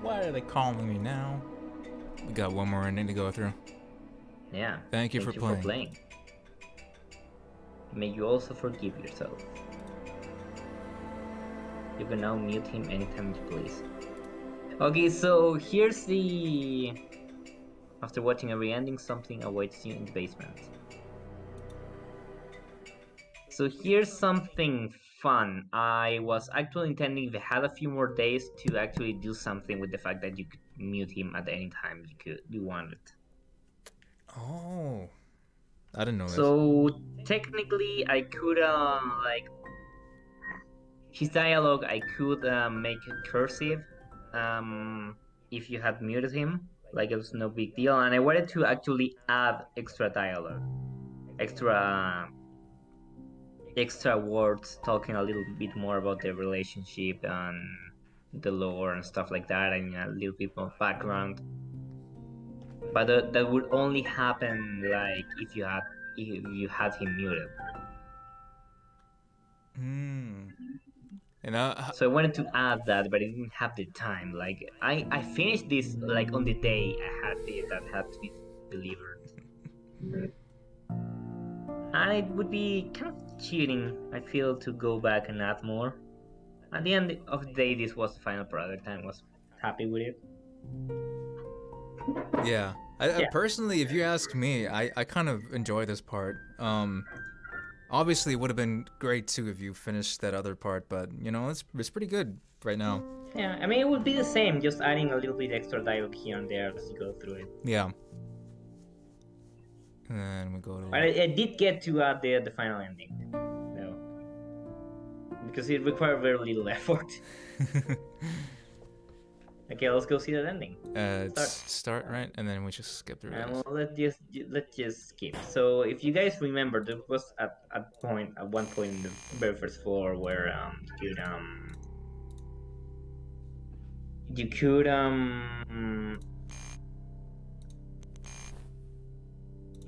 Why are they calling me now? We got one more ending to go through. Yeah. Thank you for playing. May you also forgive yourself. You can now mute him anytime you please. Okay, so here's the... After watching every ending, something awaits you in the basement. So here's something fun. I was actually intending, if I had a few more days, to actually do something with the fact that you could mute him at any time you wanted. Oh, I didn't know this. So technically, I could like his dialogue. I could make it cursive if you had muted him. Like it was no big deal, and I wanted to actually add extra dialogue, extra words talking a little bit more about the relationship and the lore and stuff like that, and a little bit more background. But that would only happen like if you had him muted. And So I wanted to add that, but I didn't have the time. Like I finished this like on the day that had to be delivered. And it would be kind of cheating, I feel, to go back and add more. At the end of the day, this was the final product, and I was happy with it. Yeah. I personally, if you ask me, I kind of enjoy this part. Obviously, it would have been great too if you finished that other part, but you know, it's pretty good right now. Yeah, I mean, it would be the same, just adding a little bit extra dialogue here and there as you go through it. Yeah. And then we go to... But I did get to add the final ending, though. Because it required very little effort. Okay, let's go see that ending. Start, right? And then we just skip through it. Well, let's just skip. So if you guys remember, there was at one point in the very first floor where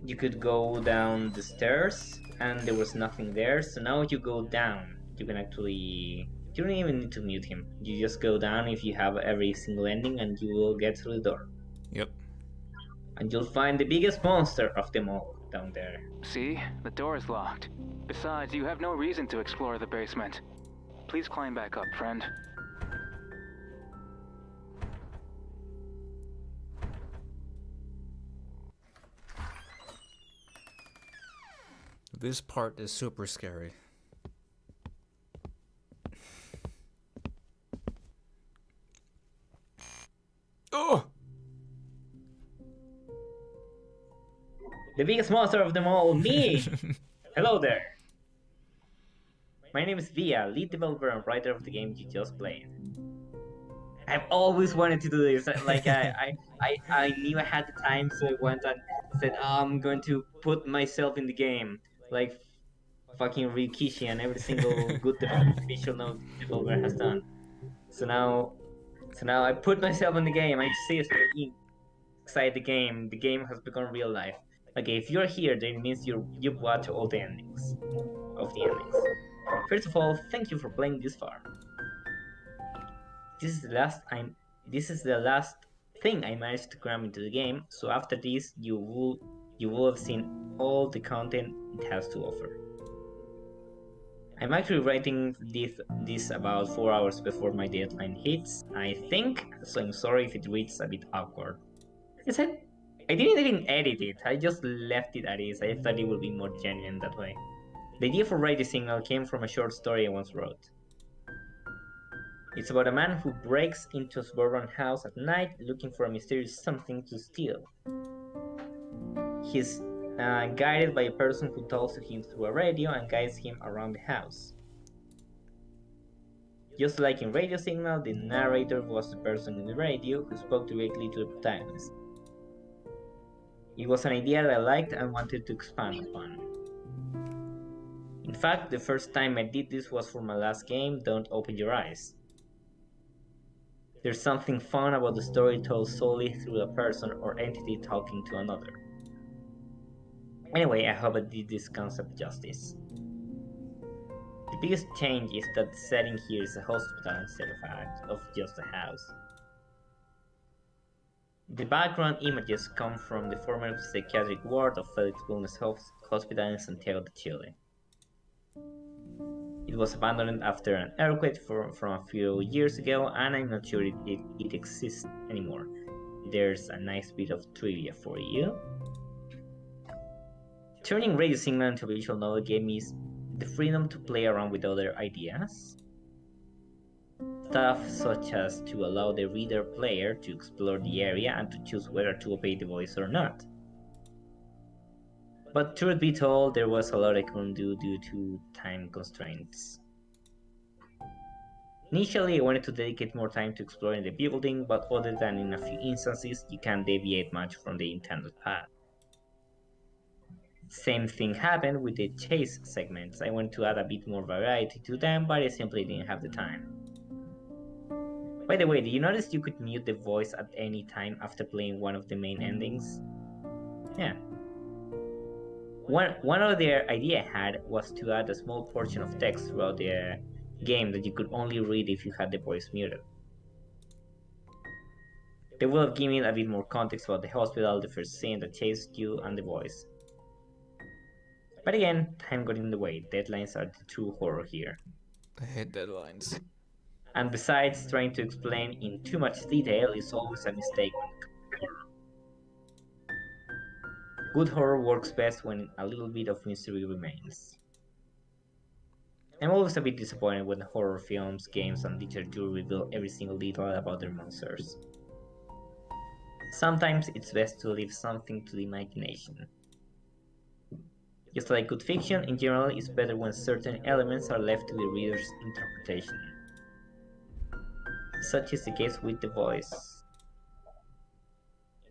you could go down the stairs and there was nothing there. So now you go down, you can actually... You don't even need to mute him. You just go down if you have every single ending and you will get through the door. Yep. And you'll find the biggest monster of them all down there. See? The door is locked. Besides, you have no reason to explore the basement. Please climb back up, friend. This part is super scary. Oh! The biggest monster of them all, me! Hello there! My name is Via, lead developer and writer of the game you just played. I've always wanted to do this. Like I knew I had the time, so I went and said, I'm going to put myself in the game, like fucking Rikishi and every single good visual note developer has done. So now I put myself in the game. I'm seriously inside the game. The game has become real life. Okay, if you're here, then it means you've watched all the endings. First of all, thank you for playing this far. This is the last thing I managed to cram into the game, so after this you will have seen all the content it has to offer. I'm actually writing this about 4 hours before my deadline hits, I think, so I'm sorry if it reads a bit awkward. Yes, I didn't even edit it. I just left it as is. I thought it would be more genuine that way. The idea for Radio Signal came from a short story I once wrote. It's about a man who breaks into a suburban house at night looking for a mysterious something to steal. He's guided by a person who talks to him through a radio and guides him around the house. Just like in Radio Signal, the narrator was the person in the radio who spoke directly to the protagonist. It was an idea that I liked and wanted to expand upon. In fact, the first time I did this was for my last game, Don't Open Your Eyes. There's something fun about the story told solely through a person or entity talking to another. Anyway, I hope I did this concept justice. The biggest change is that the setting here is a hospital instead of just a house. The background images come from the former psychiatric ward of Felix Bulnes Hospital in Santiago de Chile. It was abandoned after an earthquake from a few years ago, and I'm not sure it exists anymore. There's a nice bit of trivia for you. Turning Radio Signal into a visual novel gave me the freedom to play around with other ideas. Stuff such as to allow the reader-player to explore the area and to choose whether to obey the voice or not. But truth be told, there was a lot I couldn't do due to time constraints. Initially, I wanted to dedicate more time to exploring the building, but other than in a few instances, you can't deviate much from the intended path. Same thing happened with the chase segments. I wanted to add a bit more variety to them, but I simply didn't have the time. By the way, did you notice you could mute the voice at any time after playing one of the main endings? Yeah. One other idea I had was to add a small portion of text throughout the game that you could only read if you had the voice muted. They would have given a bit more context about the hospital, the first scene that chased you, and the voice. But again, time got in the way. Deadlines are the true horror here. I hate deadlines. And besides, trying to explain in too much detail is always a mistake. Good horror works best when a little bit of mystery remains. I'm always a bit disappointed when horror films, games, and literature reveal every single detail about their monsters. Sometimes it's best to leave something to the imagination. Just like good fiction, in general, it's better when certain elements are left to the reader's interpretation. Such is the case with the voice.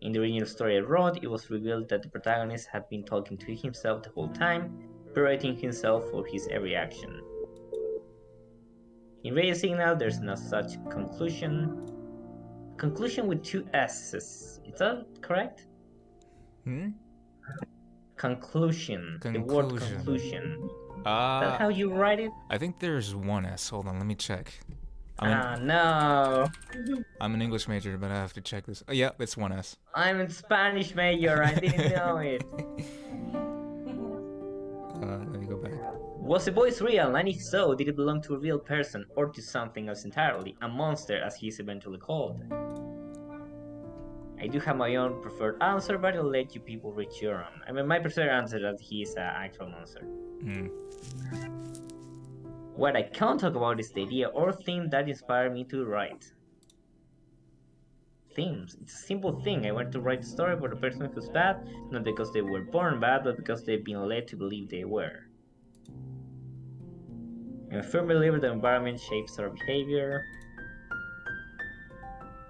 In the original story I wrote, it was revealed that the protagonist had been talking to himself the whole time, berating himself for his every action. In Radio Signal, there's no such conclusion. Conclusion with two S's. Is that correct? Conclusion. The word conclusion. Is that how you write it? I think there's one S. Hold on, let me check. No. I'm an English major, but I have to check this. Oh, yeah, it's one S. I'm a Spanish major. I didn't know it. Let me go back. Was the voice real, and if so, did it belong to a real person or to something else entirely, a monster as he is eventually called? I do have my own preferred answer, but I'll let you people reach your own. I mean, my preferred answer is that he is an actual monster. What I can't talk about is the idea or theme that inspired me to write. Themes. It's a simple thing. I wanted to write a story about a person who's bad, not because they were born bad, but because they've been led to believe they were. I'm a firm believer that environment shapes our behavior.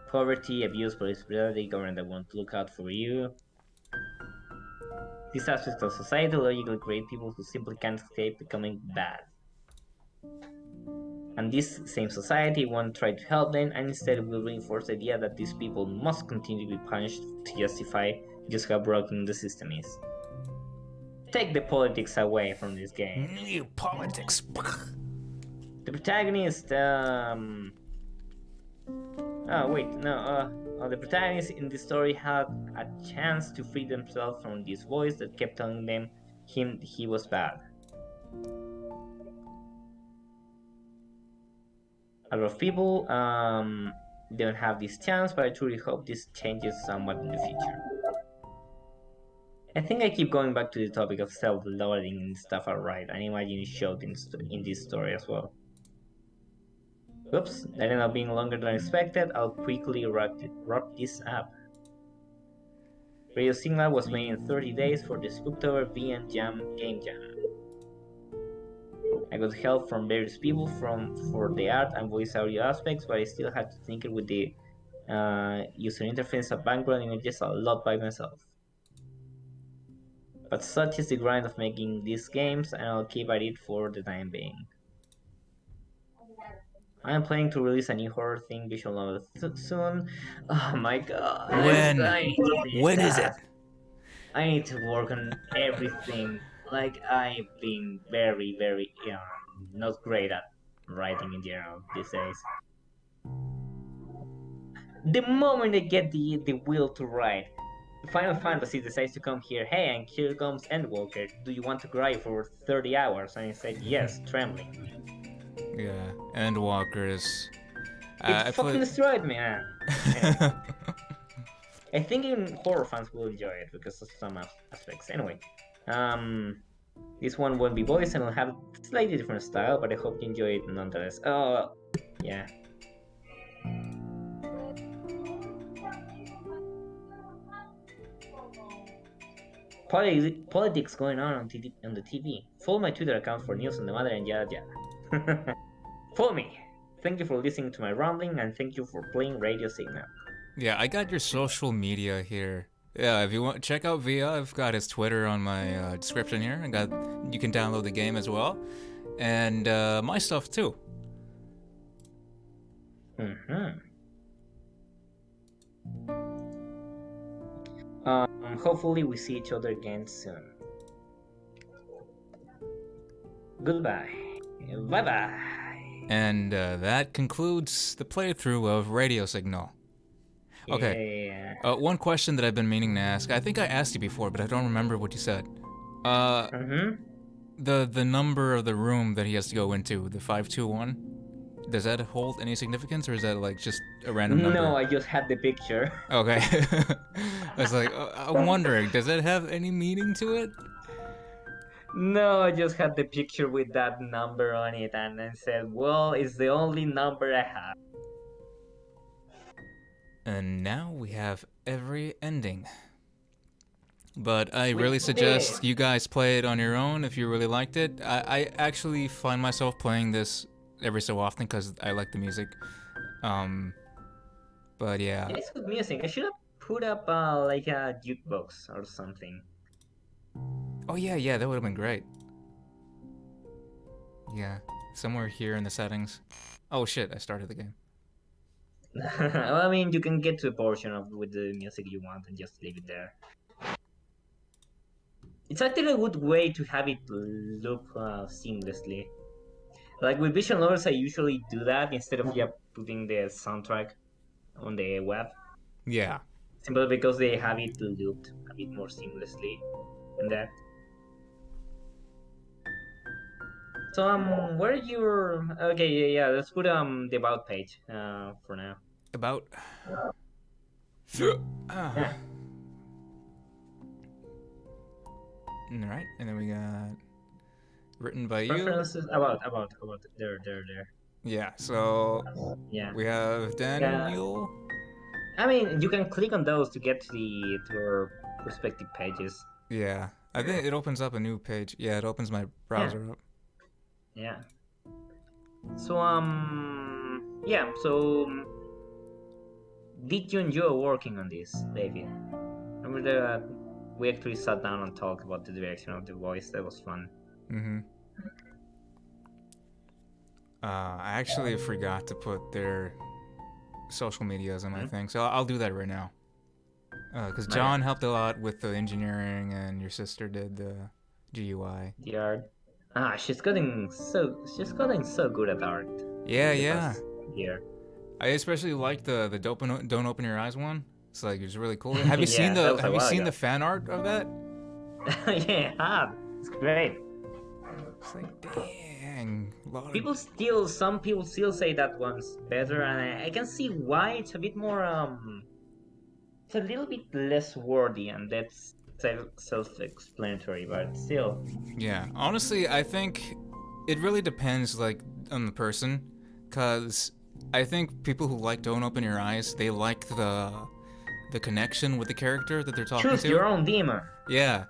Poverty, abuse, police brutality, government that won't look out for you. These aspects of society logically create people who simply can't escape becoming bad. And this same society won't try to help them, and instead will reinforce the idea that these people must continue to be punished to justify just how broken the system is. Take the politics away from this game. New politics. The protagonist, the protagonist in this story had a chance to free themselves from this voice that kept telling them he was bad. A lot of people don't have this chance, but I truly hope this changes somewhat in the future. I think I keep going back to the topic of self-loading and stuff. Alright, I imagine it showed in this story as well. Oops, that ended up being longer than expected. I'll quickly wrap this up. Radio Signal was made in 30 days for the Spooktober VM Game Jam. I got help from various people for the art and voice audio aspects, but I still had to tinker with the user interface and background images a lot by myself. But such is the grind of making these games, and I'll keep at it for the time being. I am planning to release a new horror thing visual novel soon. Oh my god. When is it? I need to work on everything. Like, I've been very, very not great at writing in general these days. The moment I get the will to write, Final Fantasy decides to come here. Hey, and here comes Endwalker. Do you want to cry for 30 hours? And I said yes, trembling. Yeah, Endwalkers. It fucking destroyed me, man. Anyway. I think even horror fans will enjoy it because of some aspects. Anyway, this one won't be voiced and will have a slightly different style, but I hope you enjoy it nonetheless. Oh, yeah. Politics going on the TV. Follow my Twitter account for news on the matter and yada yada. Follow me. Thank you for listening to my rambling and thank you for playing Radio Signal. Yeah, I got your social media here. Yeah, if you want, check out Via. I've got his Twitter on my description here. You can download the game as well, and my stuff too. Hopefully we see each other again soon. Goodbye. Bye-bye. And that concludes the playthrough of Radio Signal. Okay. Yeah. One question that I've been meaning to ask. I think I asked you before, but I don't remember what you said. The number of the room that he has to go into, the 521. Does that hold any significance, or is that like just a random number? No, I just had the picture. Okay. I was like, I'm wondering, does that have any meaning to it? No, I just had the picture with that number on it, and I said, well, it's the only number I have. And now we have every ending. But I really suggest you guys play it on your own if you really liked it. I actually find myself playing this every so often because I like the music. But yeah. It is good music. I should have put up like a jukebox or something. Oh yeah, that would have been great. Yeah, somewhere here in the settings. Oh shit, I started the game. Well, I mean, you can get to a portion with the music you want and just leave it there. It's actually a good way to have it loop seamlessly. Like with visual novels, I usually do that instead of putting the soundtrack on the web. Yeah. Simply because they have it looped a bit more seamlessly than that. So where are your... Okay, yeah, let's put the about page for now. About? Yeah. Alright, and then we got written by you. Preferences about there. Yeah, so Yeah. we have Daniel. I mean, you can click on those to get to your respective pages. Yeah, I think it opens up a new page. Yeah, it opens my browser up. Yeah. So yeah. So did you enjoy working on this, David? Remember that we actually sat down and talked about the direction of the voice. That was fun. I actually forgot to put their social medias on my thing, so I'll do that right now. Because John helped a lot with the engineering, and your sister did the GUI. The art. She's getting so good at art. Yeah. Year. I especially like the don't open your eyes one. It's like it's really cool. Have you seen the fan art of that? Yeah, I have. It's great. It's like, dang. Some people still say that one's better, and I can see why. It's a bit more, it's a little bit less wordy, and that's self-explanatory, but still. Yeah, honestly, I think it really depends, like, on the person, because I think people who like Don't Open Your Eyes, they like the connection with the character that they're talking Choose to. your own demon. Yeah,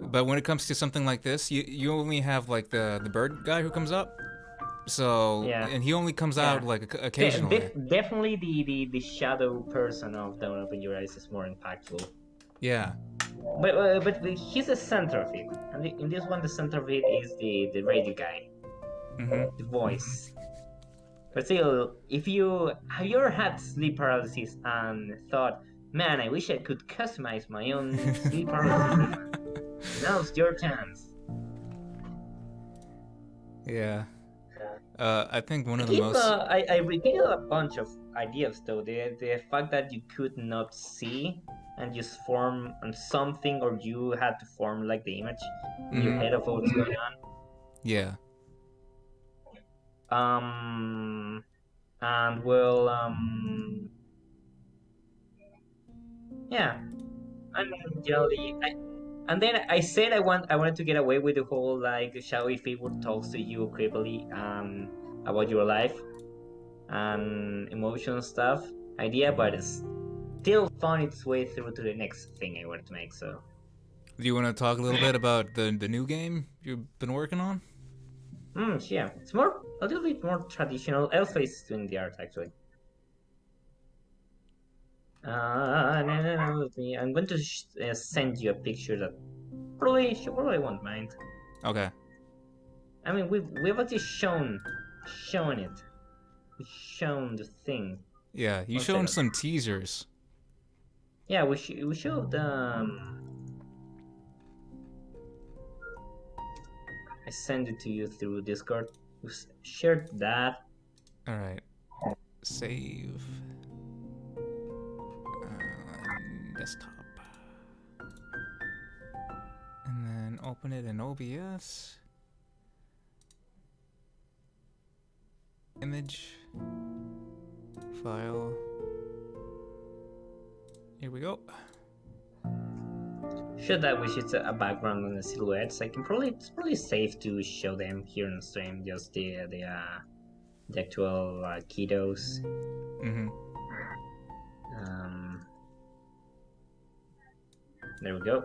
but when it comes to something like this, you only have, like, the bird guy who comes up, so, Yeah. and he only comes out, like, De- occasionally. definitely the shadow person of Don't Open Your Eyes is more impactful. Yeah. But he's the center of it, and in this one the center of it is the radio guy, the voice. But still, have you ever had sleep paralysis and thought, man, I wish I could customize my own sleep paralysis? Now's your chance. Yeah. I think one of the most... I retained a bunch of ideas though. The fact that you could not see and just form on something, or you had to form like the image in your head of what's going on. Yeah. And well, yeah. And and then I said I wanted to get away with the whole like shadowy figure talks to you creepily about your life and emotional stuff idea, but it's still found its way through to the next thing I wanted to make. So, Do you want to talk a little bit about the new game you've been working on? Yeah, it's a little bit more traditional. Elfa is doing the art actually. No. I'm going to send you a picture that she probably won't mind. Okay. I mean, we've already shown it. We've shown the thing. Yeah, you shown some teasers. Yeah, we showed I sent it to you through Discord. We shared that. All right. Save. Desktop. And then open it in OBS. Image. File. Here we go. Should I wish it's a background on the silhouettes? It's probably safe to show them here on stream. Just the actual kiddos. There we go.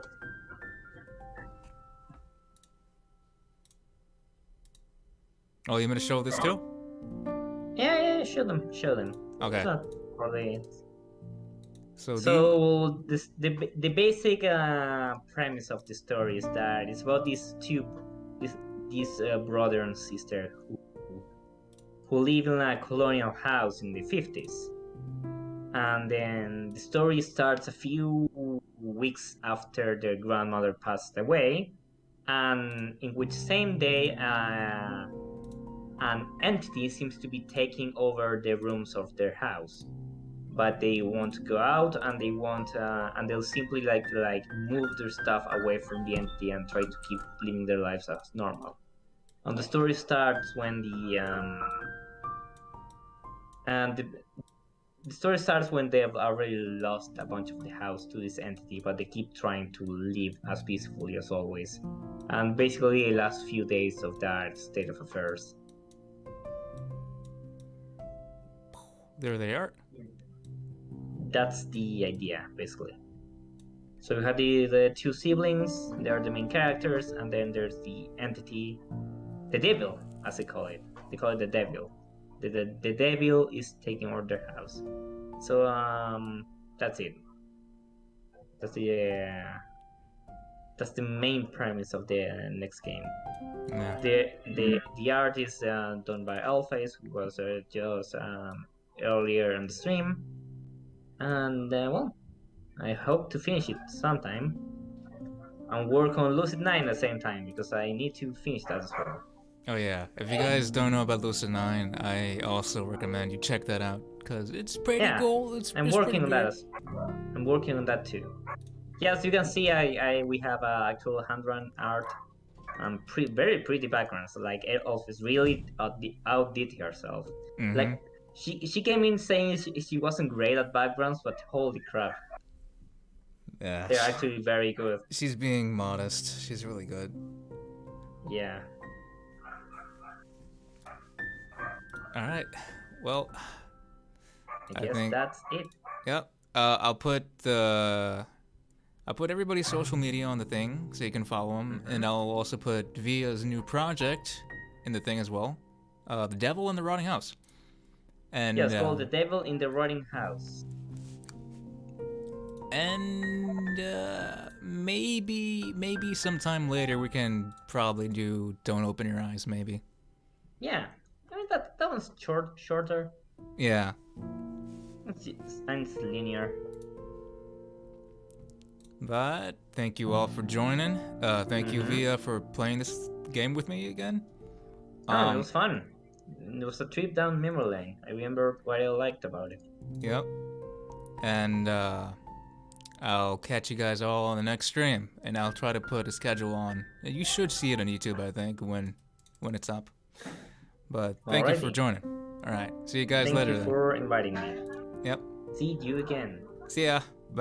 Oh, you want me to show this too? Yeah, show them. Okay. It's not probably. So the basic premise of the story is that it's about these brother and sister who live in a colonial house in the 50s, and then the story starts a few weeks after their grandmother passed away, and in which same day an entity seems to be taking over the rooms of their house. But they won't go out, and they won't, and they'll simply like move their stuff away from the entity and try to keep living their lives as normal. And the story starts when the story starts when they have already lost a bunch of the house to this entity, but they keep trying to live as peacefully as always. And basically, the last few days of that state of affairs. there they are. That's the idea, basically. So we have the two siblings, they are the main characters, and then there's the entity, the devil, as they call it. They call it the devil. The devil is taking over their house. So that's it. That's the main premise of the next game. Yeah. The art is done by Alphys, who was just earlier on the stream. And well, I hope to finish it sometime and work on Lucid 9 at the same time, because I need to finish that as well. Oh yeah, if you guys don't know about Lucid 9, I also recommend you check that out, because it's pretty cool. I'm working on that. I'm working on that too. Yeah, as you can see, we have actual hand-drawn art very pretty backgrounds. Like Elf is really outdid herself. Mm-hmm. Like she came in saying she wasn't great at backgrounds, but holy crap, Yeah. they're actually very good. She's being modest. She's really good. Yeah. All right. Well, I guess think that's it. yep. I'll put everybody's social media on the thing so you can follow them, and I'll also put Via's new project in the thing as well. The Devil in the Rotting House. And Yeah, it's called The Devil in the Rotting House. And maybe sometime later we can probably do Don't Open Your Eyes, maybe. Yeah, I mean that one's shorter. Yeah. It's linear. But thank you all for joining. Thank you, Via, for playing this game with me again. It was fun. It was a trip down memory lane. I remember what I liked about it. Yep. And I'll catch you guys all on the next stream, and I'll try to put a schedule on. You should see it on YouTube, I think, when it's up. But thank you for joining. All right. See you guys later. Thank you for inviting me. Yep. See you again. See ya.